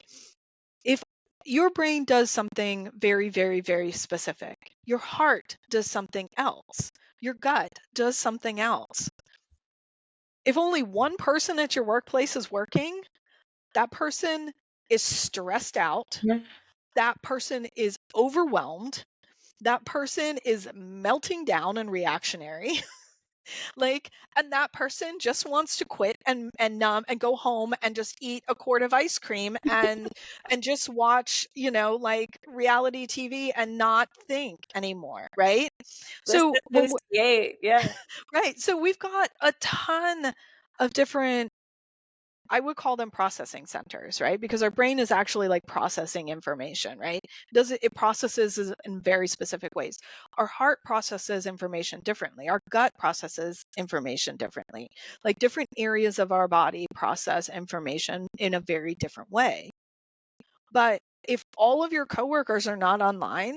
if your brain does something very, very, very specific, your heart does something else, your gut does something else. If only one person at your workplace is working, that person is stressed out. Yeah. That person is overwhelmed. That person is melting down and reactionary. Like, and that person just wants to quit and numb and go home and just eat a quart of ice cream and just watch, like reality TV and not think anymore, right? So Yeah. right, so we've got a ton of different, I would call them processing centers, right? Because our brain is actually like processing information, right? It processes in very specific ways. Our heart processes information differently. Our gut processes information differently. Like different areas of our body process information in a very different way. But if all of your coworkers are not online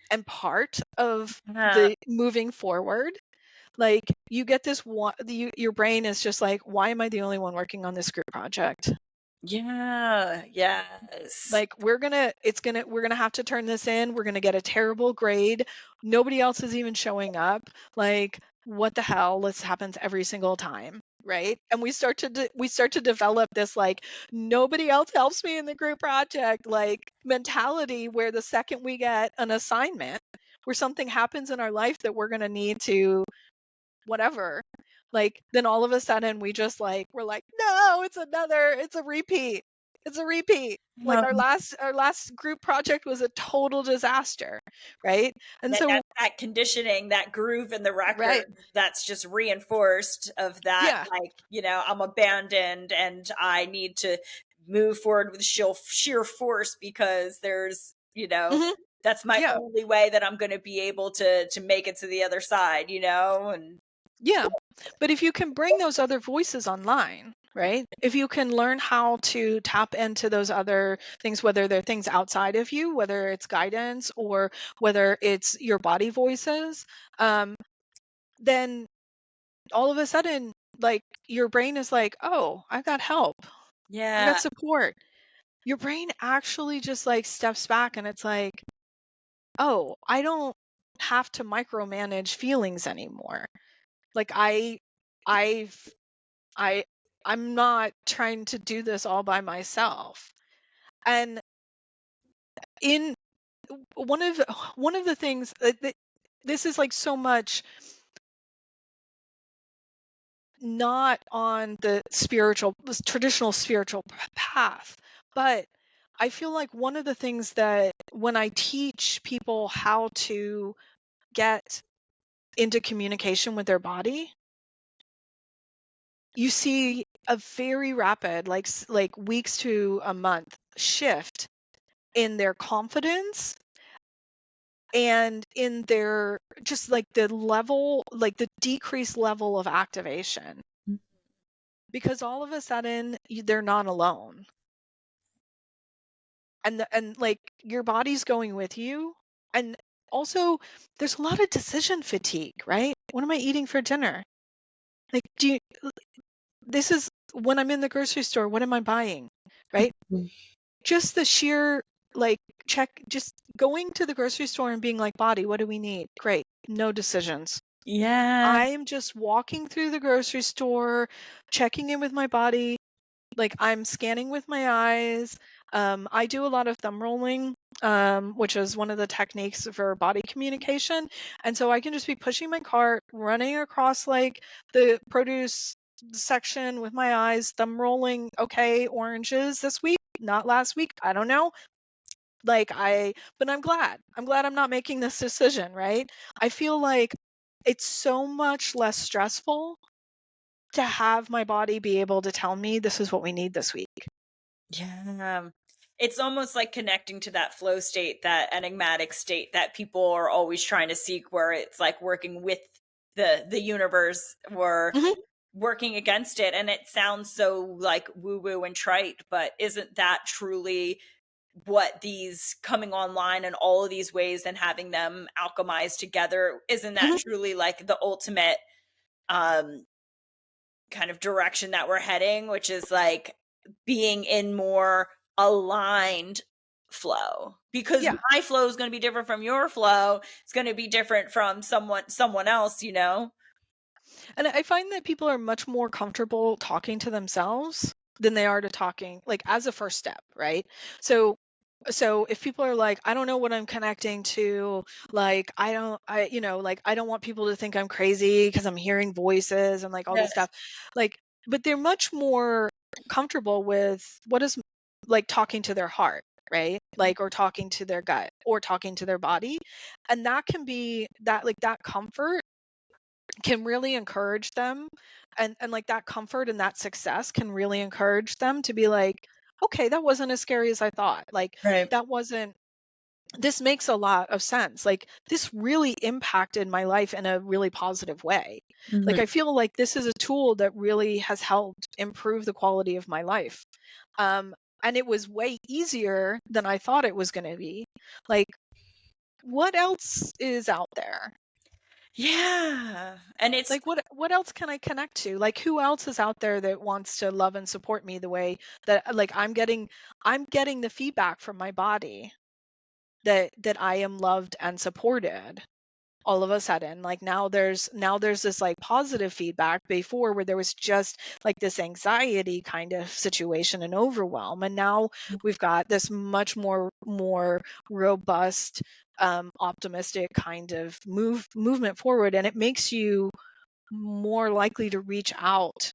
and part of the moving forward, like you get this one, your brain is just like, why am I the only one working on this group project? Yeah. Yes. Like we're gonna have to turn this in. We're gonna get a terrible grade. Nobody else is even showing up. Like what the hell? This happens every single time, right? And we start to develop this like nobody else helps me in the group project like mentality, where the second we get an assignment where something happens in our life that we're gonna need to whatever, like then all of a sudden we just like we're like, no, it's a repeat. It's a repeat. Like Um, our last group project was a total disaster, right? And so that conditioning, that groove in the record, right. that's just reinforced of that, Yeah. like, I'm abandoned and I need to move forward with sheer force because Hmm. that's my Yeah. only way that I'm going to be able to make it to the other side, and Yeah. But if you can bring those other voices online, right? If you can learn how to tap into those other things, whether they're things outside of you, whether it's guidance or whether it's your body voices, um, then all of a sudden, like your brain is like, oh, I've got help. I've yeah, got support. Your brain actually just like steps back and it's like, oh, I don't have to micromanage feelings anymore. Like I've I I'm not trying to do this all by myself. And in one of the things that this is like so much not on the traditional spiritual path, but I feel like one of the things that when I teach people how to get into communication with their body, you see a very rapid, like weeks to a month shift in their confidence and in their just like the level, like the decreased level of activation, because all of a sudden they're not alone, and like your body's going with you. And also there's a lot of decision fatigue, right? What am I eating for dinner? Like, this is when I'm in the grocery store, what am I buying, right? Just the sheer, like, just going to the grocery store and being like, body, what do we need? Great. No decisions. yeah, I'm just walking through the grocery store, checking in with my body. Like, I'm scanning with my eyes. I do a lot of thumb rolling, which is one of the techniques for body communication. And so I can just be pushing my cart, running across like the produce section with my eyes, thumb rolling. Okay, oranges this week, not last week. I don't know. But I'm glad. I'm glad I'm not making this decision, right? I feel like it's so much less stressful to have my body be able to tell me this is what we need this week. yeah. It's almost like connecting to that flow state, that enigmatic state that people are always trying to seek, where it's like working with the universe or Mhm. working against it. And it sounds so like woo woo and trite, but isn't that truly what these coming online in all of these ways and having them alchemize together, isn't that Mhm. truly like the ultimate um kind of direction that we're heading, which is like being in more aligned flow? Because Yeah. my flow is going to be different from your flow. It's going to be different from someone else. And I find that people are much more comfortable talking to themselves than they are to talking like as a first step, right? So if people are like, I don't know what I'm connecting to, like I don't want people to think I'm crazy because I'm hearing voices and like all Yeah. this stuff. Like, but they're much more comfortable with what is like talking to their heart, right? Like, or talking to their gut or talking to their body. And that can be that, like, that comfort can really encourage them, and like that comfort and that success can really encourage them to be like, okay, that wasn't as scary as I thought. Like, Right. that wasn't this makes a lot of sense. Like, this really impacted my life in a really positive way. Like, Mhm. I feel like this is a tool that really has helped improve the quality of my life. Um, and it was way easier than I thought it was going to be. Like, what else is out there? Yeah. And it's Like, what else can I connect to? Like, who else is out there that wants to love and support me the way that, like, I'm getting the feedback from my body that I am loved and supported all of a sudden. Like, now there's this like positive feedback before where there was just like this anxiety kind of situation and overwhelm, and now we've got this much more robust, optimistic kind of movement forward, and it makes you more likely to reach out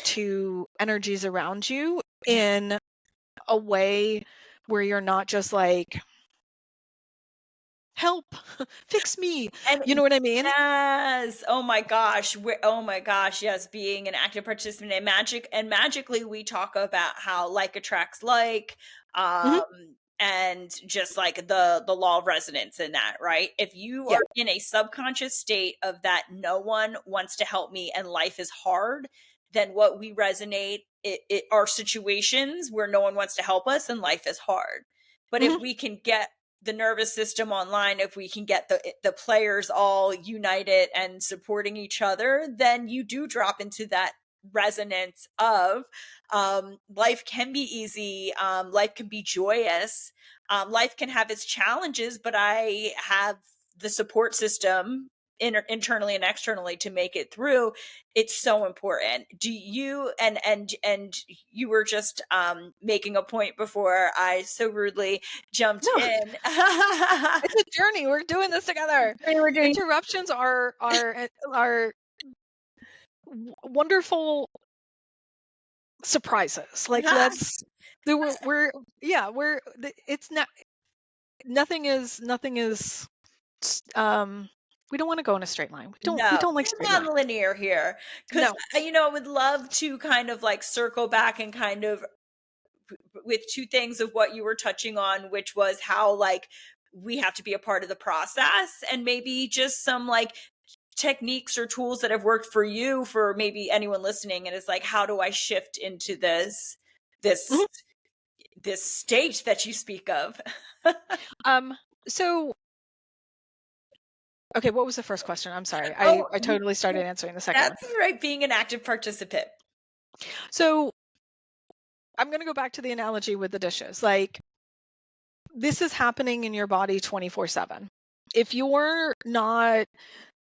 to energies around you in a way where you're not just like, help, fix me. And You know what I mean? yes, oh my gosh, oh my gosh, yes, being an active participant in magic, and magically we talk about how like attracts like, Hmm. um, and just like the law of resonance in that, right? If you Yeah. are in a subconscious state of that no one wants to help me and life is hard, then what we resonate it are situations where no one wants to help us and life is hard. But if Hmm. we can get the nervous system online, if we can get the players all united and supporting each other, then you do drop into that resonance of life can be easy, life can be joyous, life can have its challenges, but I have the support system internally and externally to make it through. It's so important. Do you and you were just making a point before I so rudely jumped No, in. it's a journey. We're doing this together. We're doing Interruptions are wonderful surprises. Like, we're yeah, it's not, nothing is we don't want to go in a straight line. We no, don't like we're straight lines. non-linear here because No. I would love to kind of like circle back and kind of with two things of what you were touching on, which was how like we have to be a part of the process, and maybe just some like techniques or tools that have worked for you for maybe anyone listening, and it's like, how do I shift into this Mhm. this state that you speak of? So okay, what was the first question? I'm sorry. Oh, I totally started answering the second one. that's right, being an active participant. So I'm going to go back to the analogy with the dishes. Like, this is happening in your body 24/7. If you're not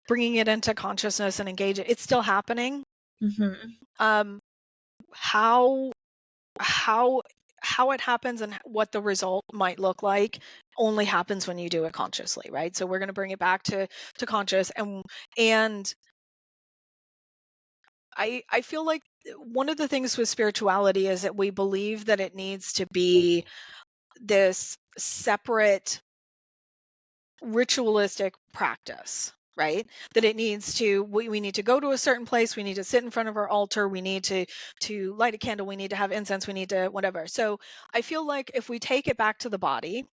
bringing it into consciousness and engage it, it's still happening. Mm-hmm. Um, how how how it happens and what the result might look like only happens when you do it consciously, right? So we're going to bring it back to conscious, and I feel like one of the things with spirituality is that we believe that it needs to be this separate ritualistic practice, right? That it needs to, we need to go to a certain place, we need to sit in front of our altar, we need to light a candle, we need to have incense, we need to whatever. So I feel like if we take it back to the body,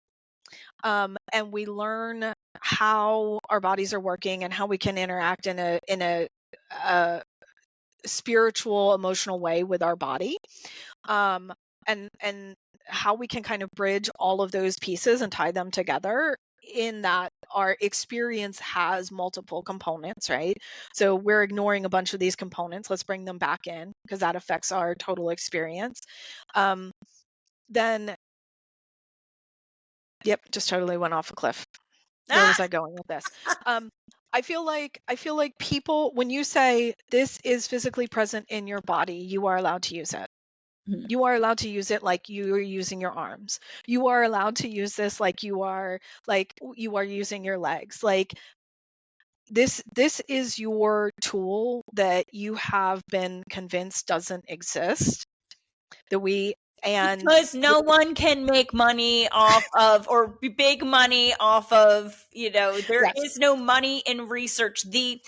and we learn how our bodies are working and how we can interact in a spiritual, emotional way with our body, and how we can kind of bridge all of those pieces and tie them together, in that our experience has multiple components, right? So we're ignoring a bunch of these components. Let's bring them back in because that affects our total experience. Then, yep, just totally went off a cliff. Where Ah! was I going with this? Um, I feel like people, when you say this is physically present in your body, you are allowed to use it. Mhm. You are allowed to use it like you are using your arms. You are allowed to use this like you are using your legs. Like, this is your tool that you have been convinced doesn't exist. That we and Because no one can make money off of, or big money off of, there Yes, is no money in research. The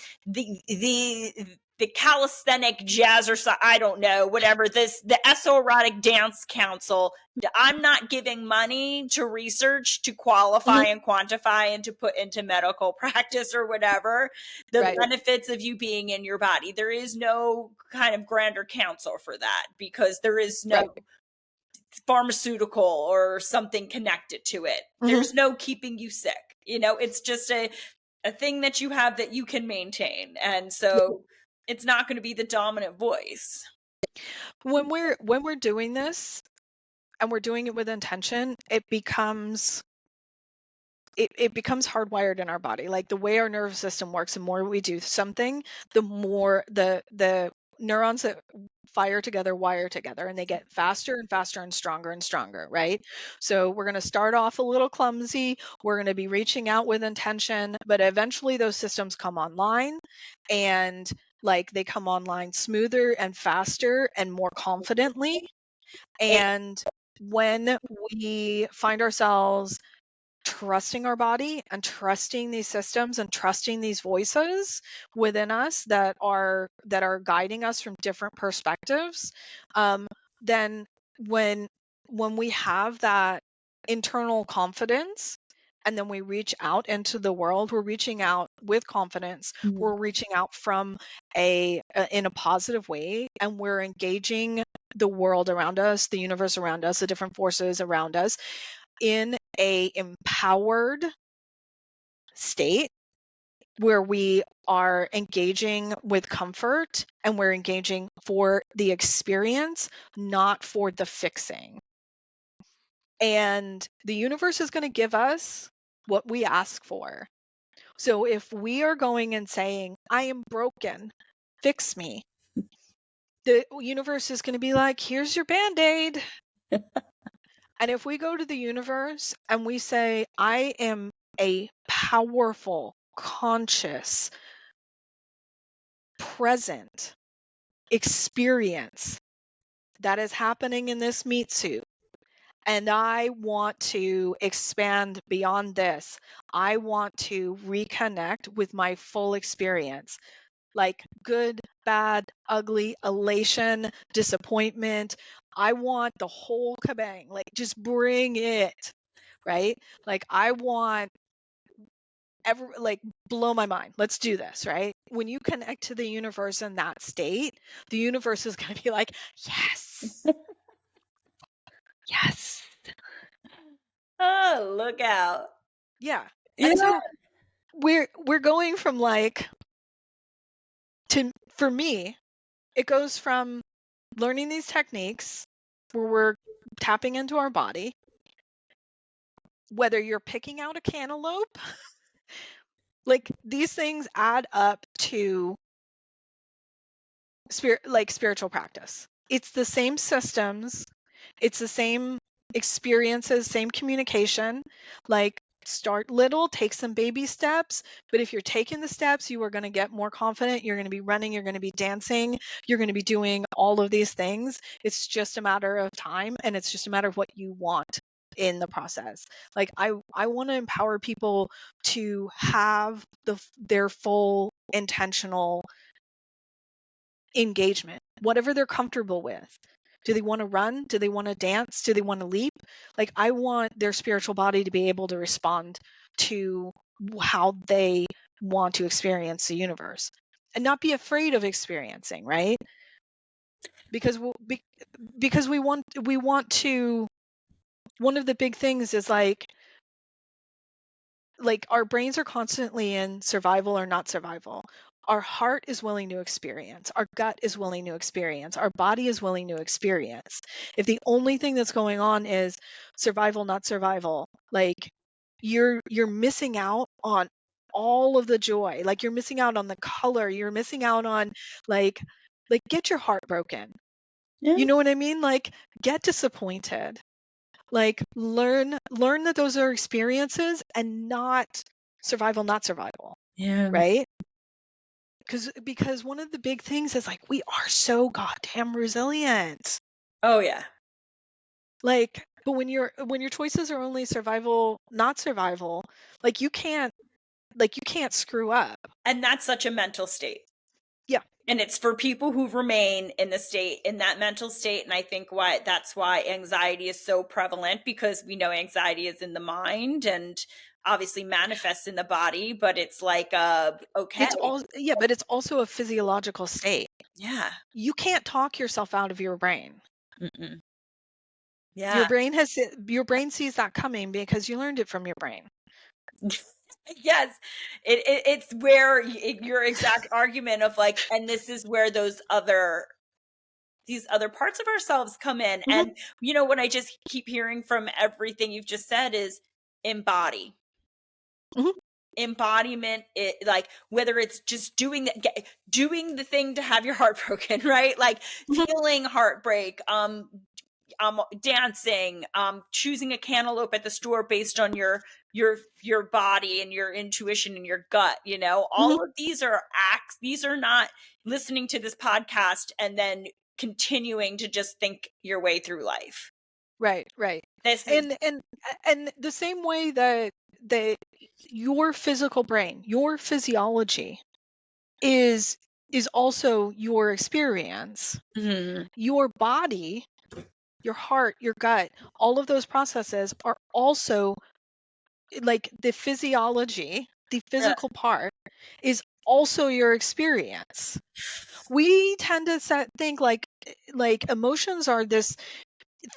calisthenic jazzercise, I don't know, whatever this, the esoteric dance council, I'm not giving money to research to qualify mhm, and quantify and to put into medical practice or whatever the right, benefits of you being in your body. There is no kind of grander council for that because there is no right. pharmaceutical or something connected to it. Mhm. There's no keeping you sick. It's just a thing that you have that you can maintain. And so it's not going to be the dominant voice. When we're doing this and we're doing it with intention, it becomes hardwired in our body. Like, the way our nervous system works, the more we do something, the more the neurons that fire together wire together, and they get faster and faster and stronger, right? So we're going to start off a little clumsy. We're going to be reaching out with intention, but eventually those systems come online, and like they come online smoother and faster and more confidently. And when we find ourselves trusting our body and trusting these systems and trusting these voices within us that are guiding us from different perspectives, then when we have that internal confidence, and then we reach out into the world, we're reaching out with confidence, we're reaching out from in a positive way, and we're engaging the world around us, the universe around us, the different forces around us in a empowered state where we are engaging with comfort, and we're engaging for the experience, not for the fixing. And the universe is going to give us what we ask for. So if we are going and saying, I am broken, fix me, the universe is going to be like, here's your Band-Aid. And if we go to the universe and we say, I am a powerful, conscious, present experience that is happening in this meat suit, and I want to expand beyond this, I want to reconnect with my full experience, like good, bad, ugly, elation, disappointment. I want the whole kabang, like just bring it, right? Like I want like blow my mind. Let's do this, right? When you connect to the universe in that state, the universe is going to be like, yes. Yes. Oh, look out. Yeah. Yeah. And so we're going from like for me, it goes from learning these techniques where we're tapping into our body, whether you're picking out a cantaloupe, like these things add up to spiritual practice. It's the same systems, it's the same experiences, same communication. Like start little, take some baby steps, but if you're taking the steps, you are going to get more confident, you're going to be running, you're going to be dancing, you're going to be doing all of these things. It's just a matter of time, and it's just a matter of what you want in the process. Like I want to empower people to have their full intentional engagement, whatever they're comfortable with. Do they want to run? Do they want to dance? Do they want to leap? Like, I want their spiritual body to be able to respond to how they want to experience the universe and not be afraid of experiencing, right? Because because we want to, one of the big things is like our brains are constantly in survival or not survival. Our heart is willing to experience. Our gut is willing to experience. Our body is willing to experience. If the only thing that's going on is survival, not survival, like you're missing out on all of the joy. Like you're missing out on the color. You're missing out on like get your heart broken. Yeah. You know what I mean? Like get disappointed. Like learn that those are experiences and not survival, not survival. Yeah. Right? Because one of the big things is like we are so goddamn resilient. Oh yeah. Like, but when your choices are only survival, not survival, like you can't screw up. And that's such a mental state. Yeah. And it's for people who remain in that mental state. And I think that's why anxiety is so prevalent, because we know anxiety is in the mind and obviously manifests in the body, but it's like, okay. But it's also a physiological state. Yeah. You can't talk yourself out of your brain. Mm-mm. Yeah. Your brain sees that coming because you learned it from your brain. Yes, it's where your exact argument of like, and this is where these other parts of ourselves come in. Mm-hmm. And you know what I just keep hearing from everything you've just said is embody. Mm-hmm. embodiment, it like whether it's just doing the thing to have your heart broken, right? Like Mhm. feeling heartbreak, dancing, choosing a cantaloupe at the store based on your body and your intuition and your gut, you know, Mhm. all of these are acts. These are not listening to this podcast and then continuing to just think your way through life. Right, right. This is And the same way that your physical brain, your physiology is also your experience. Mhm. Your body, your heart, your gut, all of those processes are also like the physiology, the Yeah. physical part is also your experience. We tend to think like emotions are this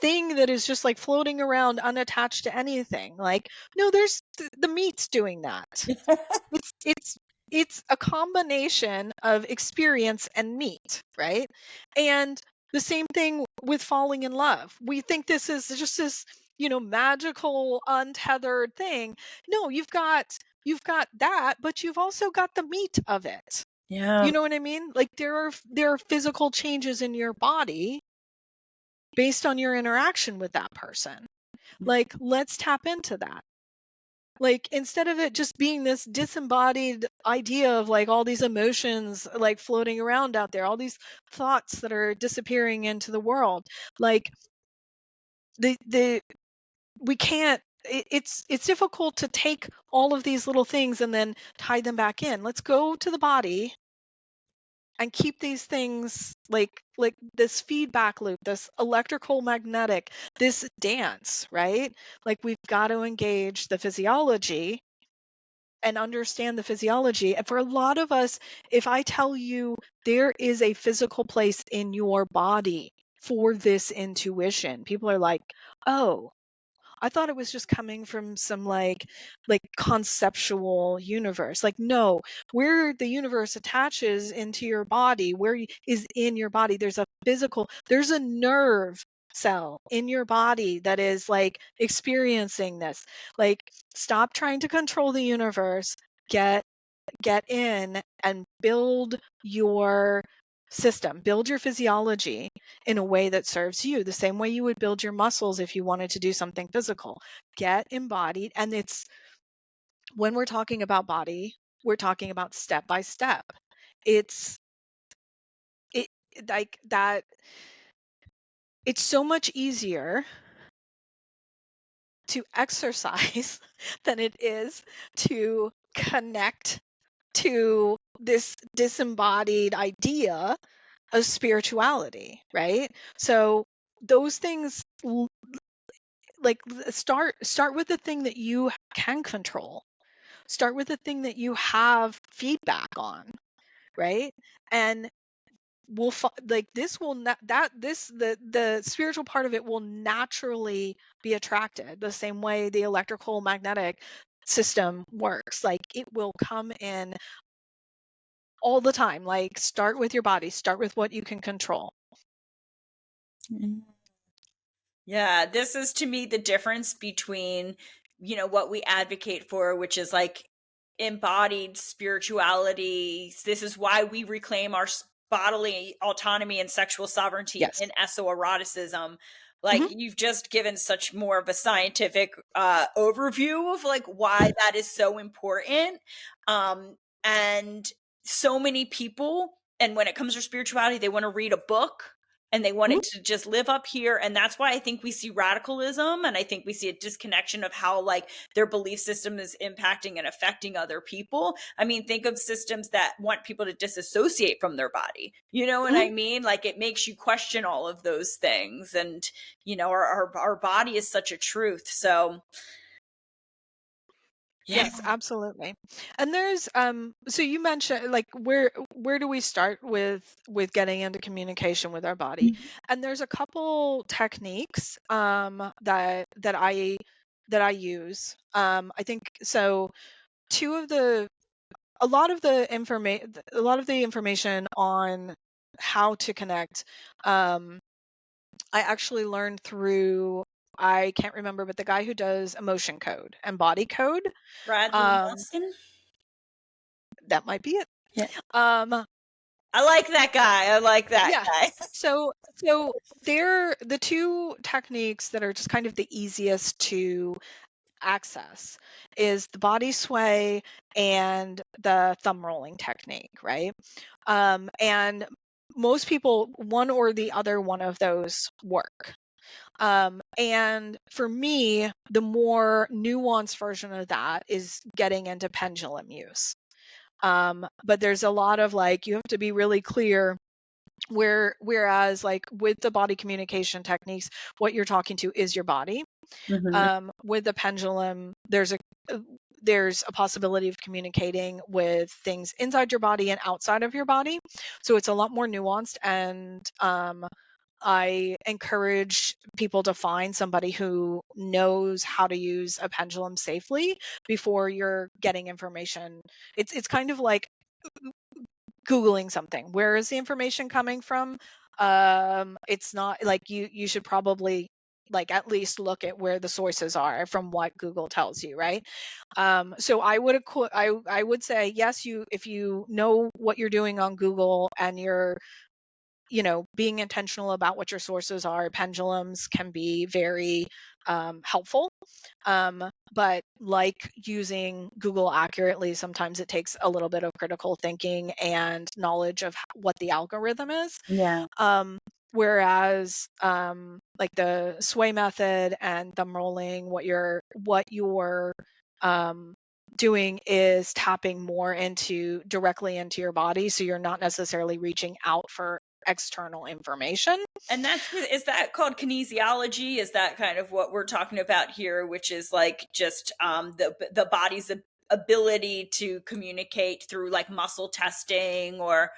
thing that is just like floating around unattached to anything. Like, no, there's the meat's doing that. It's it's a combination of experience and meat, right? And the same thing with falling in love. We think this is just this, magical untethered thing. No, you've got that, but you've also got the meat of it. Yeah. You know what I mean? Like there are physical changes in your body based on your interaction with that person. Like, let's tap into that. Like, instead of it just being this disembodied idea of like all these emotions like floating around out there, all these thoughts that are disappearing into the world, like the we can't it's difficult to take all of these little things and then tie them back in. Let's go to the body and keep these things like this feedback loop, this electrical magnetic, this dance, right? Like we've got to engage the physiology and understand the physiology. And for a lot of us, if I tell you there is a physical place in your body for this intuition, people are like, "Oh, I thought it was just coming from some like conceptual universe." Like, no, where the universe attaches into your body, is in your body. There's a nerve cell in your body that is like experiencing this. Like, stop trying to control the universe. Get in and build your system, build your physiology in a way that serves you, the same way you would build your muscles if you wanted to do something physical. Get embodied. And it's when we're talking about body, we're talking about step by step. It's it like that. It's so much easier to exercise than it is to connect to this disembodied idea of spirituality, right? So those things like start with the thing that you can control. Start with the thing that you have feedback on, right? And like this will not that this the spiritual part of it will naturally be attracted the same way the electrical magnetic system works. Like it will come in all the time. Like start with your body, start with what you can control. Yeah, this is to me the difference between, what we advocate for, which is like embodied spirituality. This is why we reclaim our bodily autonomy and sexual sovereignty Yes. in esoeroticism. Hmm. Like you've just given such more of a scientific overview of like why that is so important. And so many people, and when it comes to spirituality, they want to read a book and they Hmm. wanted to just live up here, and that's why I think we see radicalism, and I think we see a disconnection of how like their belief system is impacting and affecting other people. I mean, think of systems that want people to disassociate from their body, you know what Hmm. I mean? Like it makes you question all of those things, and our body is such a truth. So yeah. Yes, absolutely. And there's so you mentioned like where do we start with getting into communication with our body? And there's a couple techniques that I use. I think so two of the a lot of the information on how to connect I actually learned through I can't remember, but the guy who does emotion code and body code, Bradley um, Nelson. that might be it. Yeah. Um, I like that guy. I like that yeah. guy. So they're the two techniques that are just kind of the easiest to access is the body sway and the thumb rolling technique, right? And most people, one or the other one of those work. And for me, the more nuanced version of that is getting into pendulum use. But there's a lot of like, you have to be really clear whereas like with the body communication techniques, what you're talking to is your body. With the pendulum, there's a possibility of communicating with things inside your body and outside of your body. So it's a lot more nuanced, and I encourage people to find somebody who knows how to use a pendulum safely before you're getting information. It's kind of like Googling something. Where is the information coming from? It's not like you should probably like at least look at where the sources are from what Google tells you, right? So I would say yes, if you know what you're doing on Google and you're being intentional about what your sources are, pendulums can be very helpful. But like using Google accurately, sometimes it takes a little bit of critical thinking and knowledge of what the algorithm is. Yeah. Whereas like the sway method and thumb rolling, what you're doing is tapping more directly into your body, so you're not necessarily reaching out for external information. And is that called kinesiology? Is that kind of what we're talking about here, which is like just the body's ability to communicate through like muscle testing or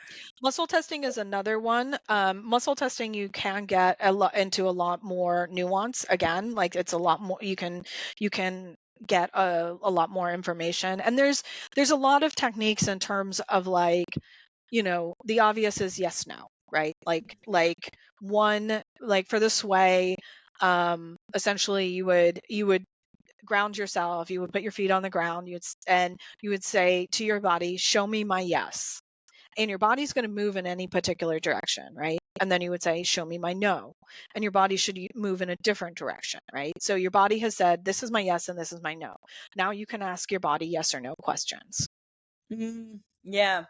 Muscle testing is another one. Muscle testing, you can get into a lot more nuance. Again, like it's a lot more. You can get a lot more information, and there's a lot of techniques in terms of like, the obvious is yes, no, right? Like one, like for the sway, essentially you would ground yourself. You would put your feet on the ground. And you would say to your body, "Show me my yes." And your body's going to move in any particular direction, right? And then you would say, "Show me my no." And your body should move in a different direction, right? So your body has said, "This is my yes and this is my no." Now you can ask your body yes or no questions. Yeah.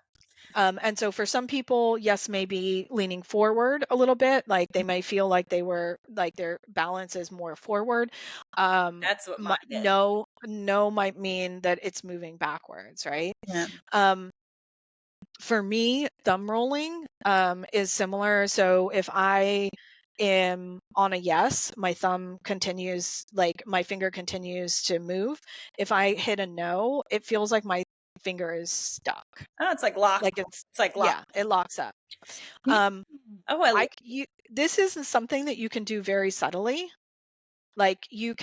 And so for some people, yes may be leaning forward a little bit. Like they may feel like their balance is more forward. That's what mine did. No might mean that it's moving backwards, right? Yeah. For me, thumb rolling is similar. So if I am on a yes, my thumb continues, like my finger continues to move. If I hit a no, it feels like my finger is stuck. Oh, it's like lock. Like It's like lock. yeah, it locks up. Yeah. Um, Oh, I love this is something that you can do very subtly. Like you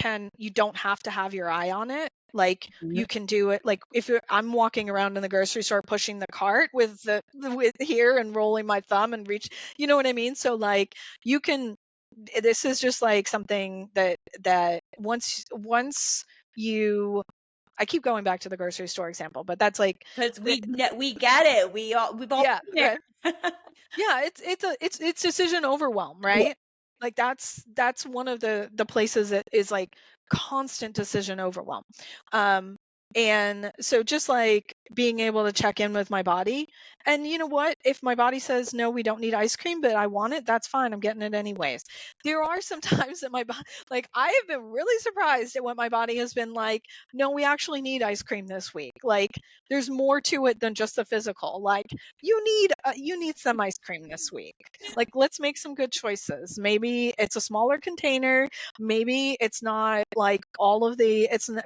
don't have to have your eye on it. Like you can do it. Like if I'm walking around in the grocery store pushing the cart with here and rolling my thumb and reach, you know what I mean? So like you can, this is just like something that once you, I keep going back to the grocery store example, but that's like, because we get it. We've all yeah, been right. there. Yeah, it's decision overwhelm, right? Like that's one of the places that is like constant decision overwhelm. Um and so just like being able to check in with my body, and you know what, if my body says no, we don't need ice cream, but I want it, that's fine, I'm getting it anyways. There are some times that my body, like I have been really surprised at what my body has been like, no, we actually need ice cream this week. Like there's more to it than just the physical. Like you need some ice cream this week. Like let's make some good choices. Maybe it's a smaller container. Maybe it's not like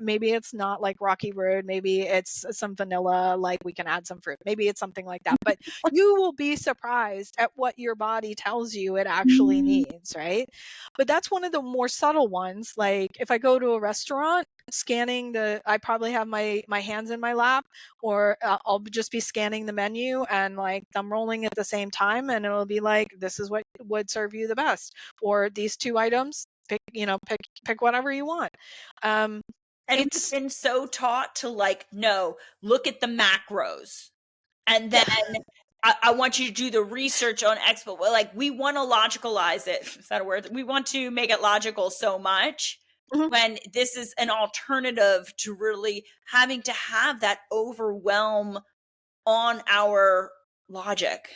maybe it's not like Rocky Road. Maybe it's some vanilla. Like we can add some fruit. Maybe it's something like that. But you will be surprised at what your body tells you it actually needs, right? But that's one of the more subtle ones. Like if I go to a restaurant, I probably have my hands in my lap, or I'll just be scanning the menu and like thumb rolling at the same time, and it'll be like, this is what would serve you the best, or these two items pick whatever you want. And we've been so taught to like, no, look at the macros. And then I want you to do the research on expo. Well, like we want to logicalize it. Is that a word? We want to make it logical so much when this is an alternative to really having to have that overwhelm on our logic.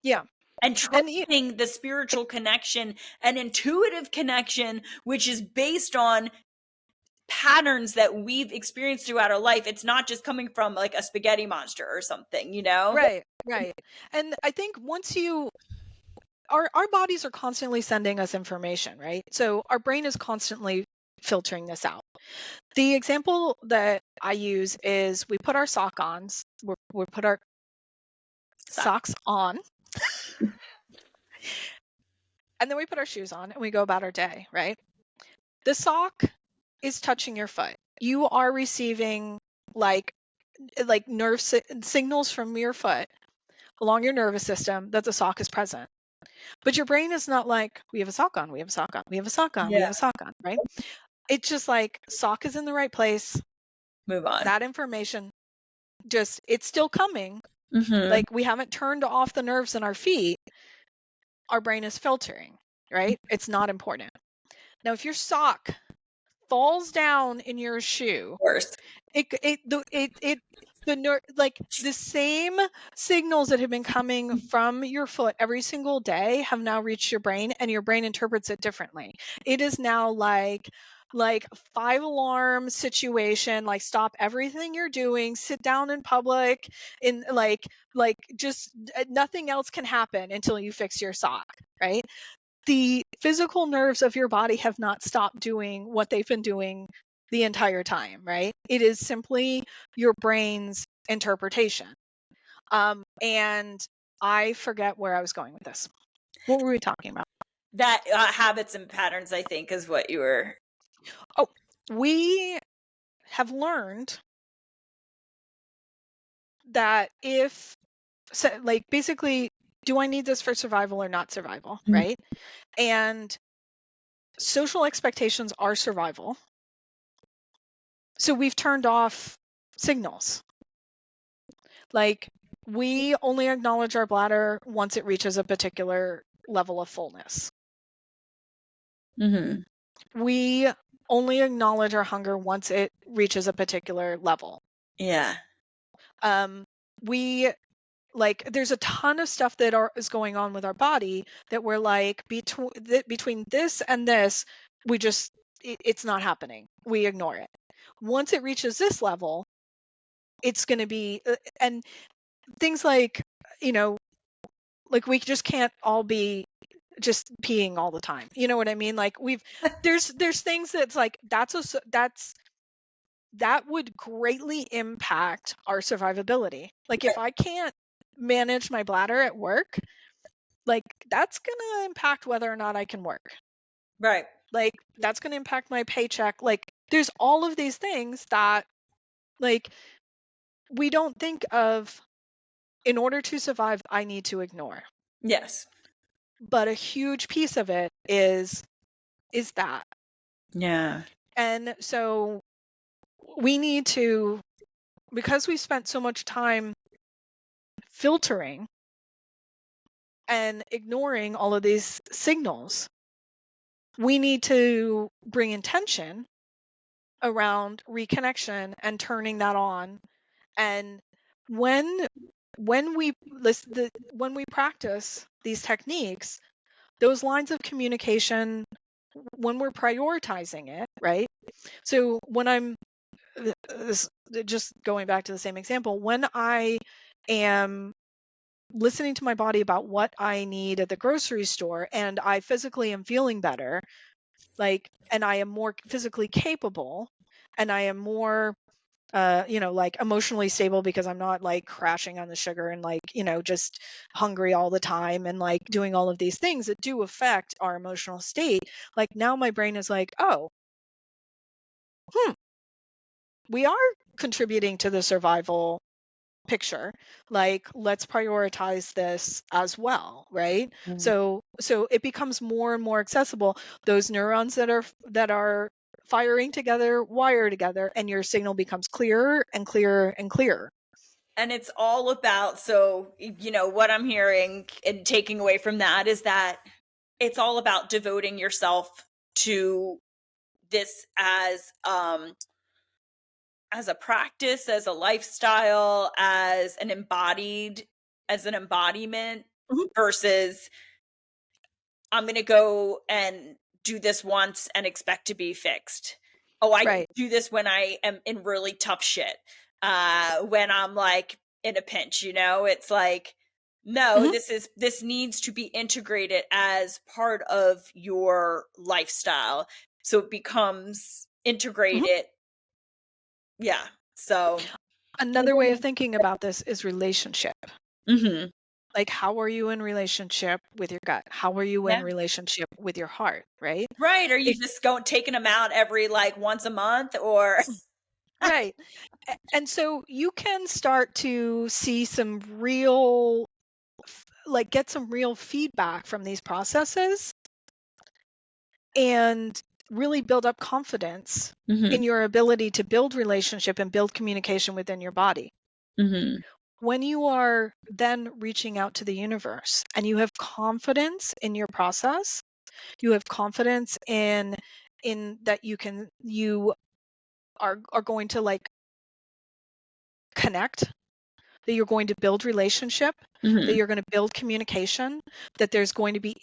Yeah. And trusting the spiritual connection and intuitive connection, which is based on patterns that we've experienced throughout our life. It's not just coming from like a spaghetti monster or something, you know? Right. And I think once our bodies are constantly sending us information, right? So our brain is constantly filtering this out. The example that I use is we put our we put our socks on, and then we put our shoes on and we go about our day, right? The sock is touching your foot. You are receiving like nerve signals from your foot along your nervous system that the sock is present. But your brain is not like, we have a sock on, we have a sock on, we have a sock on, we have a sock on, right? It's just like sock is in the right place. Move on. That information it's still coming. Like we haven't turned off the nerves in our feet. Our brain is filtering, right? It's not important. Now, if your sock falls down in your shoe, the same signals that have been coming from your foot every single day have now reached your brain, and your brain interprets it differently. It is now like 5-alarm situation, like stop everything you're doing, sit down in public, in like just nothing else can happen until you fix your sock, right? The physical nerves of your body have not stopped doing what they've been doing the entire time, right? It is simply your brain's interpretation. And I forget where I was going with this. What were we talking about? That habits and patterns, I think, is what you were. Oh, we have learned that basically, do I need this for survival or not survival, right? And social expectations are survival. So we've turned off signals. Like we only acknowledge our bladder once it reaches a particular level of fullness. We only acknowledge our hunger once it reaches a particular level. Yeah. There's a ton of stuff that is going on with our body that we're like, between this and this, it's not happening. We ignore it. Once it reaches this level, it's going to be, and things like, like we just can't all be just peeing all the time. You know what I mean? Like there's things that's like, that would greatly impact our survivability. Like if I can't manage my bladder at work, like that's going to impact whether or not I can work. Right. Like that's going to impact my paycheck. Like there's all of these things that like we don't think of. In order to survive, I need to ignore. Yes. But a huge piece of it is that. Yeah. And so we need to, because we spent so much time filtering and ignoring all of these signals, we need to bring intention around reconnection and turning that on. And when we practice these techniques, those lines of communication, when we're prioritizing it, right? So when I'm just going back to the same example, when I am listening to my body about what I need at the grocery store and I physically am feeling better, and I am more physically capable and I am more emotionally stable because I'm not like crashing on the sugar and just hungry all the time and like doing all of these things that do affect our emotional state. Like now my brain is like, oh, we are contributing to the survival picture, like let's prioritize this as well, right? Mhm. So it becomes more and more accessible. Those neurons that are firing together wire together, and your signal becomes clearer and clearer and clearer. And it's all about, so, what I'm hearing and taking away from that is that it's all about devoting yourself to this as a practice, as a lifestyle, as an embodiment, Mhm. versus I'm going to go and do this once and expect to be fixed. Oh, I Right. do this when I am in really tough shit. When I'm like in a pinch, it's like, no, Mhm. this needs to be integrated as part of your lifestyle. So it becomes Mhm. integrated. Yeah. So, Another way of thinking about this is relationship. mhm. Like, how are you in relationship with your gut? How are you in Yeah. relationship with your heart, right? Right. Are you If just going taking them out every like once a month or right. And so you can start to see some real, like, get some real feedback from these processes and really build up confidence Mhm. in your ability to build relationship and build communication within your body. Mhm. When you are then reaching out to the universe and you have confidence in your process, you have confidence in that you are going to like connect, that you're going to build relationship, that Mhm. you're going to build communication, that there's going to be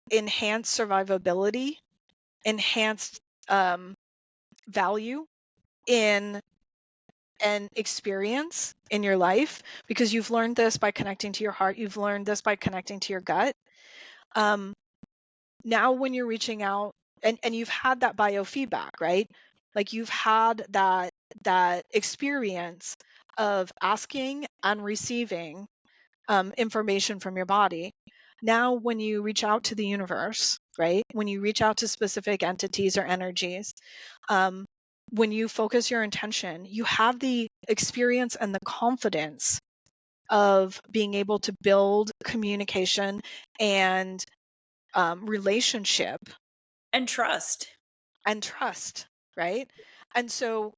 enhanced survivability, enhanced value in an experience in your life, because you've learned this by connecting to your heart, you've learned this by connecting to your gut. um, Now when you're reaching out and you've had that biofeedback, right? Like you've had that experience of asking and receiving information from your body. Now when you reach out to the universe, right? When you reach out to specific entities or energies, um, when you focus your intention, you have the experience and the confidence of being able to build communication and relationship And trust. and trust, right? And so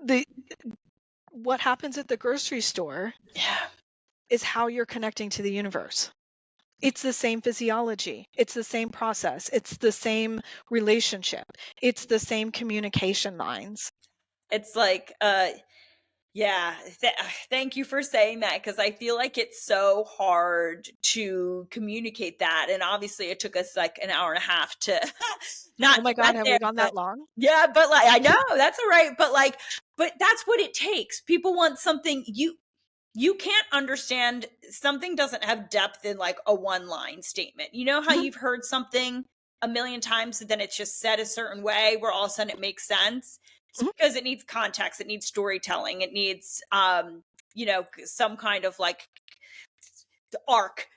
the what happens at the grocery store Yeah. is how you're connecting to the universe. It's the same physiology. It's the same process. It's the same relationship. It's the same communication lines. It's like yeah, thank you for saying that, because I feel like it's so hard to communicate that, and obviously it took us like an hour and a half to Oh not my God, get have there, we gone but that long? yeah, but like I know that's all right, but like, but that's what it takes. People want something you can't understand. Something doesn't have depth in like a one line statement. You know how Mhm, you've heard something a million times and then it's just said a certain way where all of a sudden it makes sense? It's mhm, because it needs context, it needs storytelling, it needs some kind of like arc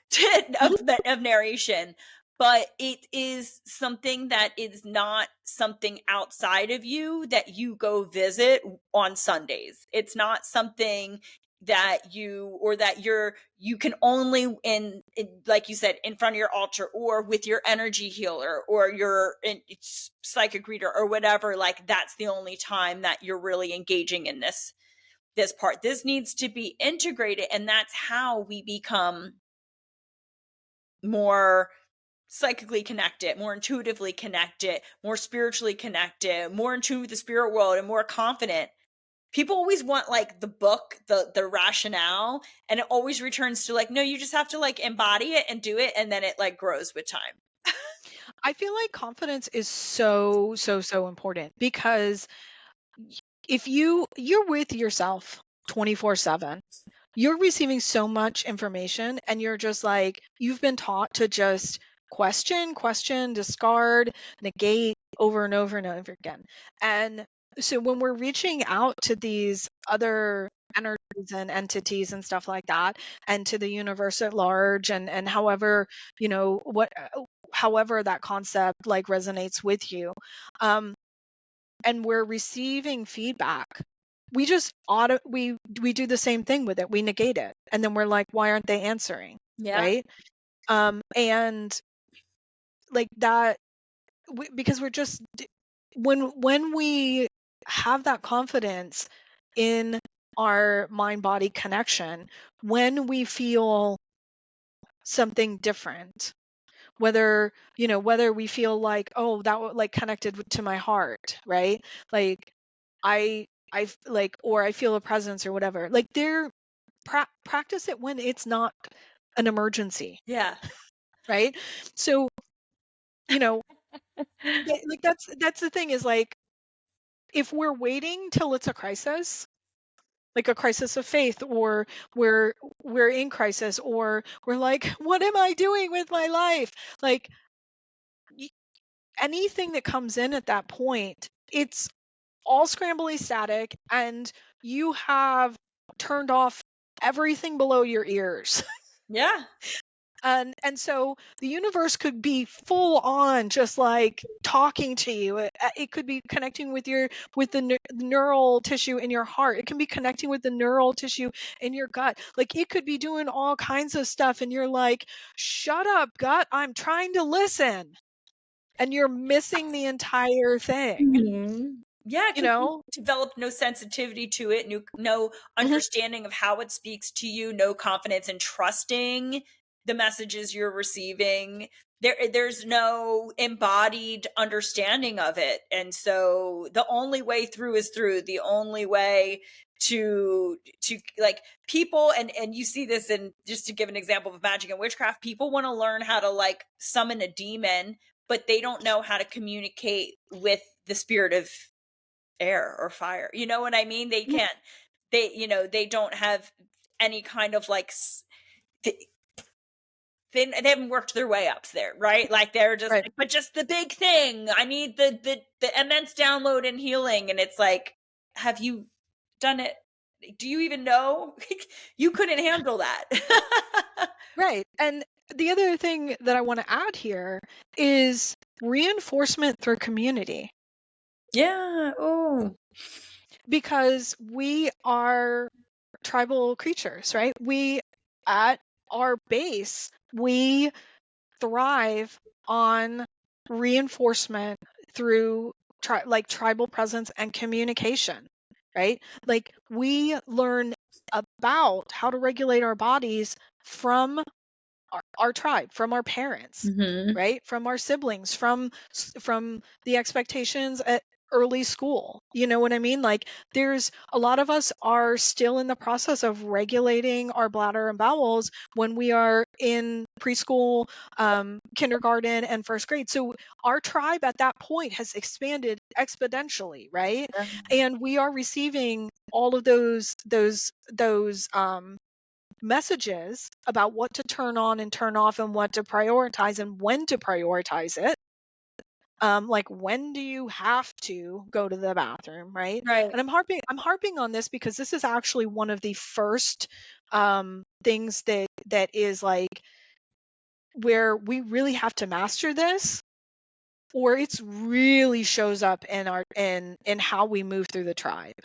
mhm, of narration. But it is something that is not something outside of you that you go visit on Sundays. It's not something that you can only in like you said, in front of your altar or with your energy healer or your psychic reader or whatever. Like that's the only time that you're really engaging in this part. This needs to be integrated, and that's how we become more psychically connected, more intuitively connected, more spiritually connected, more in tune with the spirit world, and more confident. People always want like the book, the rationale, and it always returns to like, no, you just have to like embody it and do it, and then it like grows with time. I feel like confidence is so, so, so important because if you're with yourself 24/7, you're receiving so much information and you're just like, you've been taught to just question, discard, negate over and over and over again. And so when we're reaching out to these other energies and entities and stuff like that, and to the universe at large, and however, however that concept like resonates with you, um, and we're receiving feedback, we just we do the same thing with it. We negate it, and then we're like, why aren't they answering? Yeah. Right? And like that, because we're just, when we have that confidence in our mind body connection, when we feel something different, whether we feel like, oh, that like connected to my heart, right? Like I like, or I feel a presence or whatever, like there, practice it when it's not an emergency, Yeah. right? So like that's the thing, is like, if we're waiting till it's a crisis, like a crisis of faith, or we're in crisis, or we're like, what am I doing with my life? Like, anything that comes in at that point, it's all scrambly static, and you have turned off everything below your ears. Yeah. And so the universe could be full on just like talking to you. It could be connecting with the neural tissue in your heart. It can be connecting with the neural tissue in your gut. Like, it could be doing all kinds of stuff, and you're like, shut up, gut, I'm trying to listen. And you're missing the entire thing, Mhm. Yeah, you because you know? developed no sensitivity to it, no Mhm. understanding of how it speaks to you, no confidence in trusting the messages you're receiving. There's no embodied understanding of it. And so the only way through is through. The only way to like, people, and you see this in, just to give an example of magic and witchcraft, people want to learn how to like summon a demon, but they don't know how to communicate with the spirit of air or fire. You know what I mean? They can't, they don't have any kind of like, they haven't worked their way up there, right? Like, they're just Right. like, but just the big thing. I need the immense download and healing. And it's like, have you done it? Do you even know? You couldn't handle that. Right. And the other thing that I want to add here is reinforcement through community, Yeah. Oh. because we are tribal creatures, right? We, at our base, we thrive on reinforcement through like tribal presence and communication, right? Like, we learn about how to regulate our bodies from our tribe, from our parents, Mm-hmm. right? From our siblings, from the expectations at early school. You know what I mean? Like, there's a lot of us are still in the process of regulating our bladder and bowels when we are in preschool, kindergarten, and first grade. So our tribe at that point has expanded exponentially, right? And we are receiving all of those messages about what to turn on and turn off, and what to prioritize and when to prioritize it. Like, when do you have to go to the bathroom, right? Right. And I'm harping on this because this is actually one of the first things that is like, where we really have to master this, or it's really shows up in our in how we move through the tribe,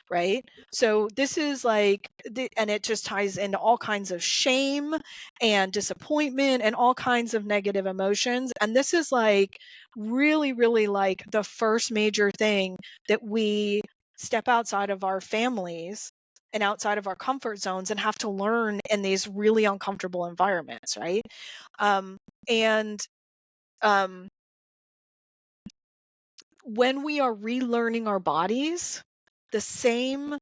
right? So this is like and it just ties into all kinds of shame and disappointment and all kinds of negative emotions, and this is like really, really like the first major thing that we step outside of our families and outside of our comfort zones and have to learn in these really uncomfortable environments, right? And um when we are relearning our bodies, the same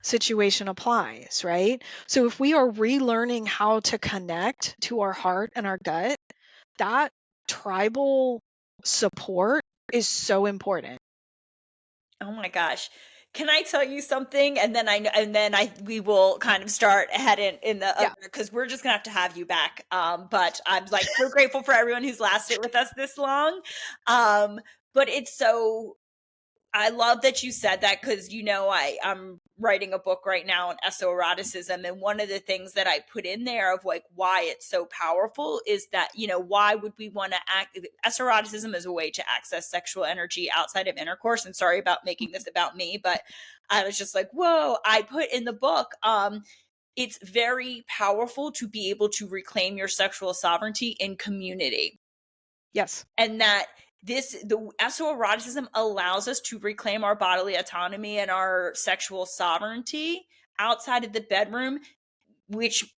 situation applies, right? So if we are relearning how to connect to our heart and our gut, that tribal support is so important. Oh my gosh. Can I tell you something? And then we will kind of start heading in the other, Yeah. because we're just gonna have you back. But I'm like so grateful for everyone who's lasted with us this long. Um, but it's so, I love that you said that, because I'm writing a book right now on esoeroticism, and one of the things that I put in there of like why it's so powerful is that, you know, why would we want to act esoeroticism is a way to access sexual energy outside of intercourse. And sorry about making this about me, but I was just like, whoa. I put in the book, it's very powerful to be able to reclaim your sexual sovereignty in community. Yes. And that the esoeroticism allows us to reclaim our bodily autonomy and our sexual sovereignty outside of the bedroom, which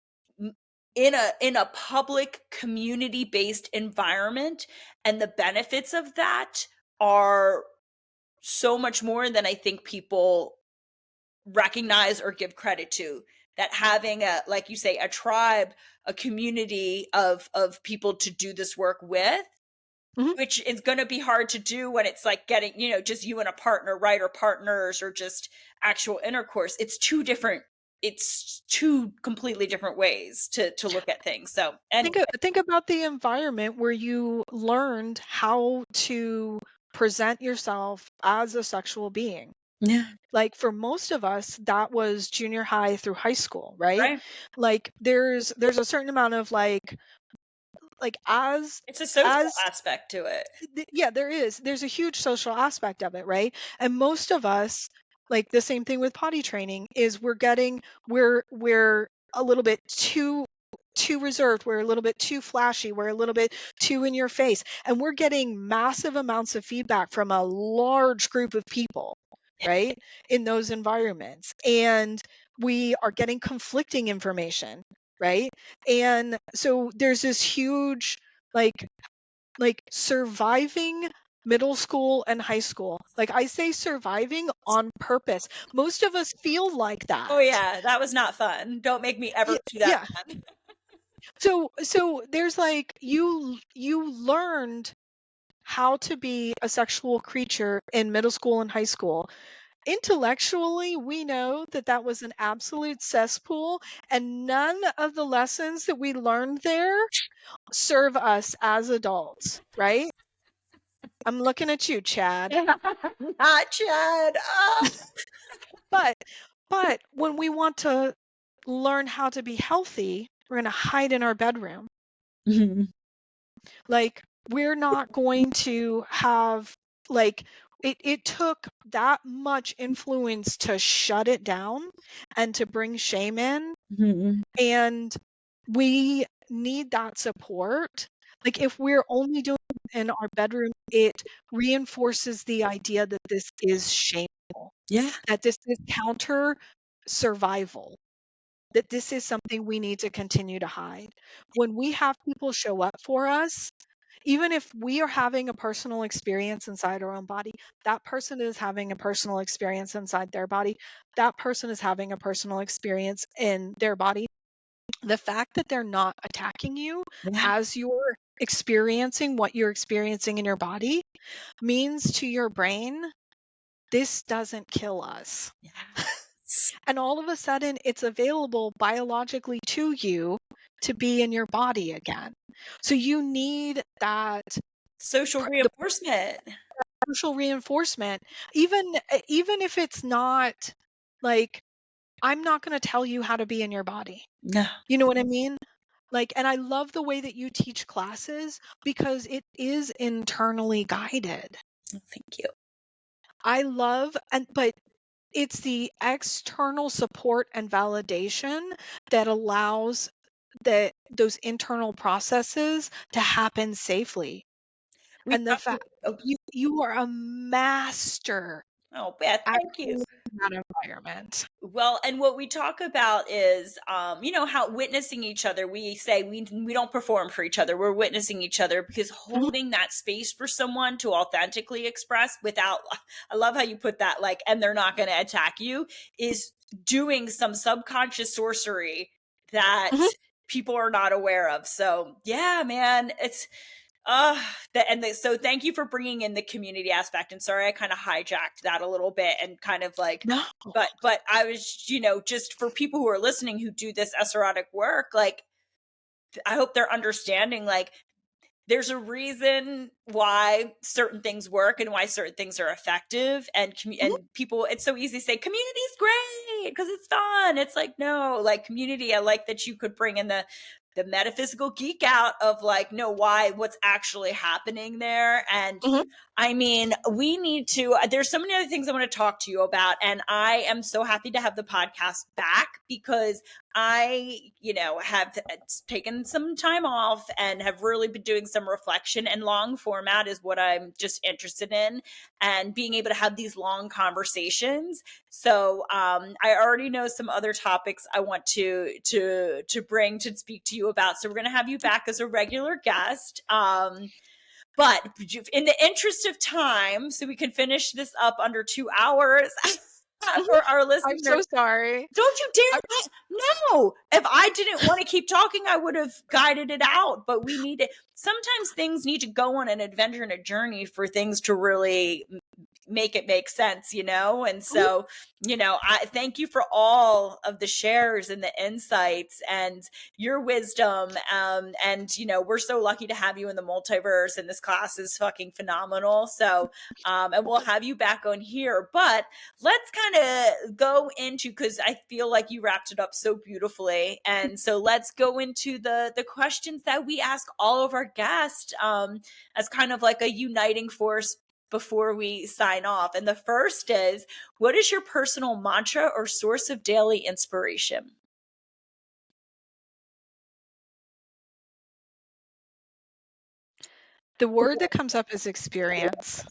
in a public community based environment, and the benefits of that are so much more than I think people recognize or give credit to. That having a, like you say, a tribe, a community of people to do this work with, Mhm. which is going to be hard to do when it's like getting, you know, just you and a partner, right? Or partners, or just actual intercourse. It's two completely different ways to look at things. So, and Think about the environment where you learned how to present yourself as a sexual being. yeah, Like for most of us, that was junior high through high school, right? right. Like there's a certain amount of like It's a social as aspect to it. yeah, there's a huge social aspect of it, right? And most of us, like the same thing with potty training, is we're a little bit too reserved, we're a little bit too flashy, we're a little bit too in your face, and we're getting massive amounts of feedback from a large group of people, right, in those environments, and we are getting conflicting information, right? And so there's this huge like surviving middle school and high school. Like I say surviving on purpose. Most of us feel like Oh that. yeah, that was not fun. Don't make me ever do that Yeah. again. So there's like you learned how to be a sexual creature in middle school and high school. Intellectually, we know that that was an absolute cesspool, and none of the lessons that we learned there serve us as adults, right? I'm looking at you, Chad. Not Chad. Ah. But when we want to learn how to be healthy, we're going to hide in our bedroom. Mhm. Like we're not going to have like it took that much influence to shut it down and to bring shame in, Mhm. and we need that support. Like if we're only doing it in our bedroom, it reinforces the idea that this is shameful, Yeah. that this is counter survival, that this is something we need to continue to hide. When we have people show up for us, even if we are having a personal experience inside our own body, that person is having a personal experience inside their body, that person is having a personal experience in their body. The fact that they're not attacking you Yeah. as you're experiencing what you're experiencing in your body means to your brain, this doesn't kill us. Yes. And all of a sudden, it's available biologically to you to be in your body again. So you need that Social the reinforcement. social reinforcement, even if it's not like I'm not going to tell you how to be in your body. No. You know what I mean? Like, and I love the way that you teach classes because it is internally guided. Oh, thank you. I love, and but it's the external support and validation that allows those internal processes to happen safely. We And the talk, fact oh, you are a master oh, Beth, at thank you. creating that environment. Well, and what we talk about is, you know, how witnessing each other. We say we don't perform for each other. We're witnessing each other because Mhm, holding that space for someone to authentically express without. I love how you put that. Like, and they're not going to attack you. Is doing some subconscious sorcery that mhm. people are not aware of. So yeah, man, it's uh so thank you for bringing in the community aspect. And sorry I kind of hijacked that a little bit and kind of like, No. but I was, you know, just for people who are listening who do this esoteric work, like I hope they're understanding, like there's a reason why certain things work and why certain things are effective, and Mhm, people, it's so easy to say community's great because it's fun. It's like, no, like, community, I like that you could bring in the metaphysical geek out of like, no, why, what's actually happening there. And mhm. I mean, we need to, there's so many other things I want to talk to you about. And I am so happy to have the podcast back because I, have taken some time off and have really been doing some reflection, and long format is what I'm just interested in, and being able to have these long conversations. So I already know some other topics I want to bring to speak to you about. So we're going to have you back as a regular guest. But in the interest of time, so we can finish this up under 2 hours Mhm. for our I'm listeners, so sorry. don't you I'm dare. No. If I didn't want to keep talking, I would have guided it out. But we need to, sometimes things need to go on an adventure and a journey for things to really make it make sense, And Mhm. so, I thank you for all of the shares and the insights and your wisdom. And we're so lucky to have you in the multiverse, and this class is fucking phenomenal. So, and we'll have you back on here. But let's kind of go into, because I feel like you wrapped it up so beautifully, and so let's go into the questions that we ask all of our guests, as kind of like a uniting force before we sign off. And the first is, what is your personal mantra or source of daily inspiration? The word that comes up is experience.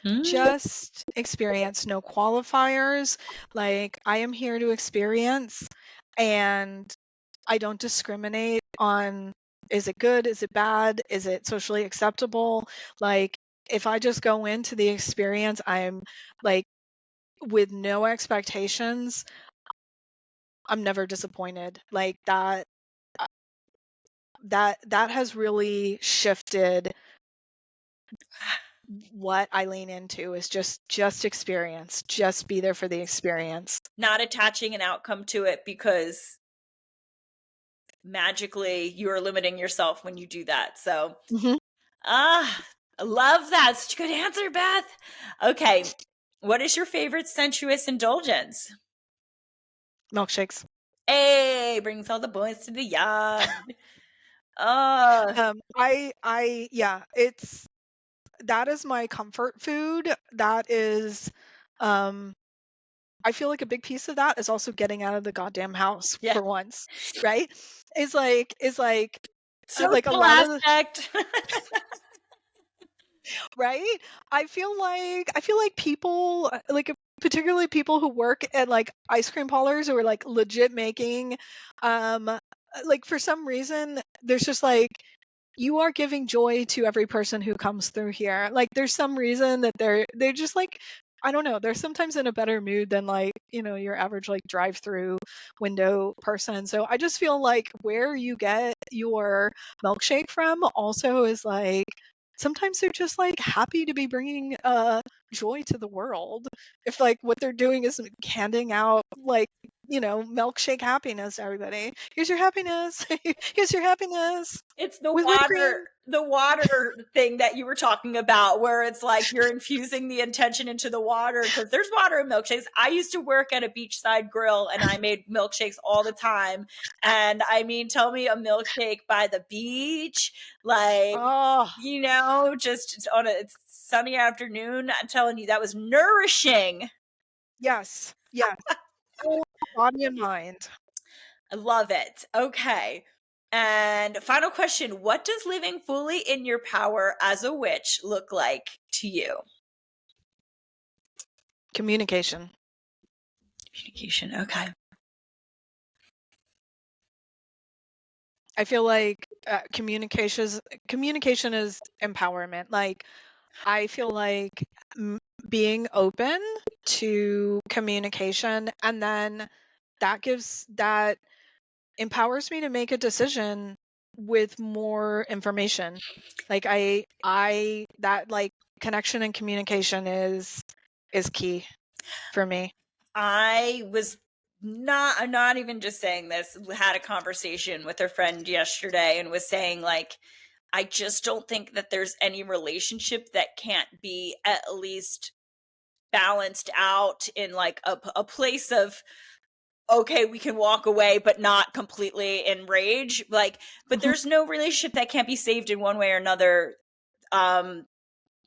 Mm. Just experience, no qualifiers. Like, I am here to experience, and I don't discriminate on, is it good? Is it bad? Is it socially acceptable? Like, if I just go into the experience, I'm like, with no expectations, I'm never disappointed. Like uh, that has really shifted what I lean into, is just experience. Just be there for the experience. Not attaching an outcome to it, because magically you are limiting yourself when you do that. So, Mhm. I love that. Such a good answer, Beth. Okay. What is your favorite sensuous indulgence? Milkshakes. Hey, brings all the boys to the yard. Oh, Yeah, it's that is my comfort food. That is, um, I feel like a big piece of that is also getting out of the goddamn house yeah. for once, right? Is like a Social lot of the, aspect. right? I feel like people, like, particularly people who work at like ice cream parlors, who are like legit making, like, for some reason there's just like, you are giving joy to every person who comes through here. Like, there's some reason that they're just like, I don't know, they're sometimes in a better mood than, like, your average like drive-through window person. So I just feel like where you get your milkshake from also is like, sometimes they're just like happy to be bringing joy to the world. If like what they're doing is handing out, like, milkshake happiness to everybody. Here's your happiness. Here's your happiness It's with whipped cream. the water thing that you were talking about, where it's like you're infusing the intention into the water, because there's water in milkshakes. I used to work at a beachside grill, and I made milkshakes all the time. And I mean, tell me a milkshake by the beach, like, Oh, just on a sunny afternoon. I'm telling you, that was nourishing. yes. Yes. Full body and mind. I love it. Okay. And final question, what does living fully in your power as a witch look like to you? Communication. Communication. Okay. I feel like communication is empowerment. Like, I feel like, being open to communication, and then that empowers me to make a decision with more information. Like, I that, like, connection and communication is key for me. I was not, I'm not even just saying this, had a conversation with a friend yesterday and was saying, like, I just don't think that there's any relationship that can't be at least balanced out in like a place of, okay, we can walk away but not completely in rage, like, but Mhm. there's no relationship that can't be saved in one way or another, um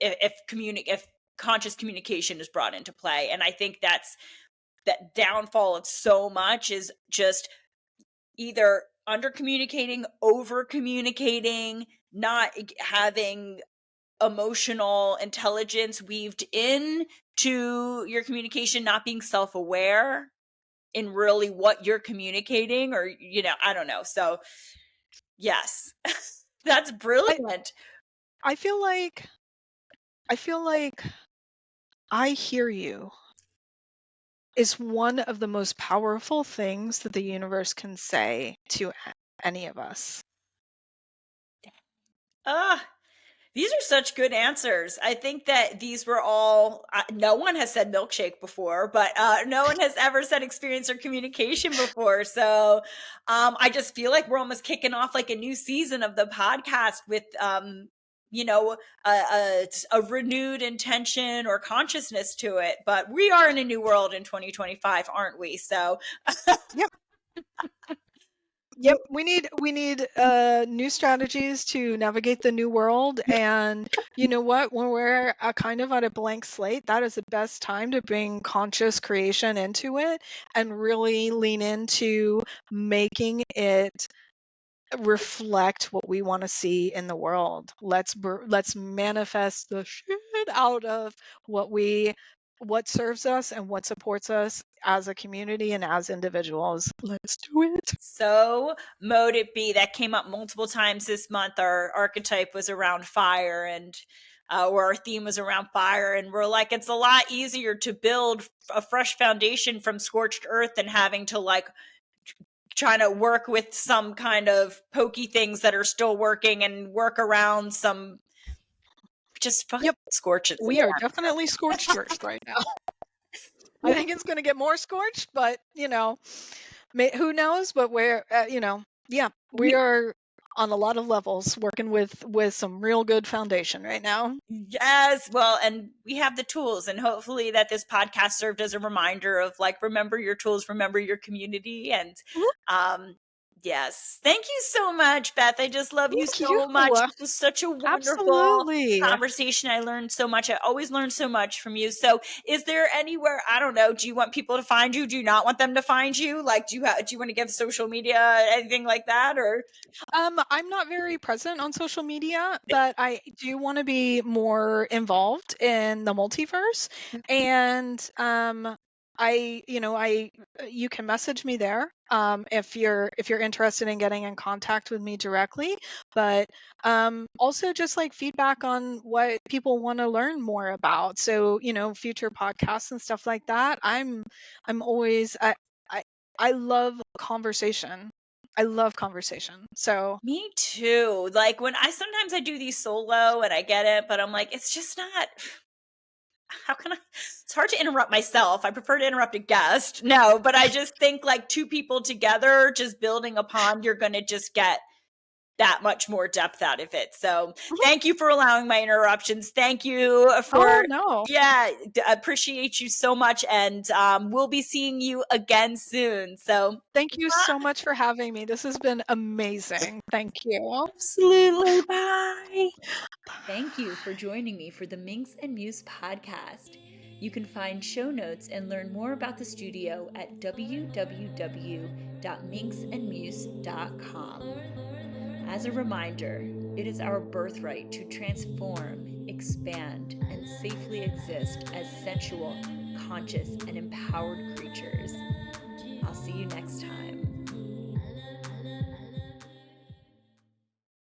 if conscious communication is brought into play. And I think that's that downfall of so much is just either under communicating, over communicating, not having emotional intelligence weaved in to your communication, not being self-aware in really what you're communicating, or I don't know. So yes. That's I brilliant. I feel like I feel like I hear you is one of the most powerful things that the universe can say to any of us. Ah, these are such good answers. I think that these were all, no one has said milkshake before, but no one has ever said experience or communication before. So I just feel like we're almost kicking off like a new season of the podcast with, you know, a renewed intention or consciousness to it. But we are in a new world in 2025, aren't we? So Yep. Yep, we need new strategies to navigate the new world, and you know what? When we're kind of on a blank slate, that is the best time to bring conscious creation into it and really lean into making it reflect what we want to see in the world. Let's manifest the shit out of what serves us and what supports us as a community and as individuals. Let's do it. So mote it be. That came up multiple times this month. Our archetype was around fire, and or our theme was around fire, and we're like, it's a lot easier to build a fresh foundation from scorched earth than having to like trying to work with some kind of pokey things that are still working and work around some, just fucking Yep, scorch it. we are definitely scorched earth right now. I think it's going to get more scorched, but who knows? But yeah, we We are on a lot of levels working with some real good foundation right now. Yes, well, and we have the tools, and hopefully that this podcast served as a reminder of like, remember your tools, remember your community, and Mhm. um yes. Thank you so much, Beth. I just love you Thank you. so much. This was such a wonderful Absolutely. conversation. I learned so much. I always learn so much from you. So, is there anywhere, I don't know, do you want people to find you? Do you not want them to find you? Like, do you want to give social media, anything like that, or I'm not very present on social media, but I do want to be more involved in the multiverse. And you can message me there if you're interested in getting in contact with me directly. But also just like feedback on what people want to learn more about. So future podcasts and stuff like that. I'm always I I love conversation. I love conversation. So, me too. Like when sometimes I do these solo and I get it, but I'm like, it's just not, how can I, it's hard to interrupt myself. I prefer to interrupt a guest. No, but I just think like two people together, just building upon, you're going to just get that much more depth out of it. So mhm. thank you for allowing my interruptions. Thank you Oh for, no. yeah, appreciate you so much. And we'll be seeing you again soon. So Thank you so much for having me. This has been amazing. Thank you. absolutely. Bye. Thank you for joining me for the Minx and Muse podcast. You can find show notes and learn more about the studio at www.minxandmuse.com. As a reminder, it is our birthright to transform, expand, and safely exist as sensual, conscious, and empowered creatures. I'll see you next time.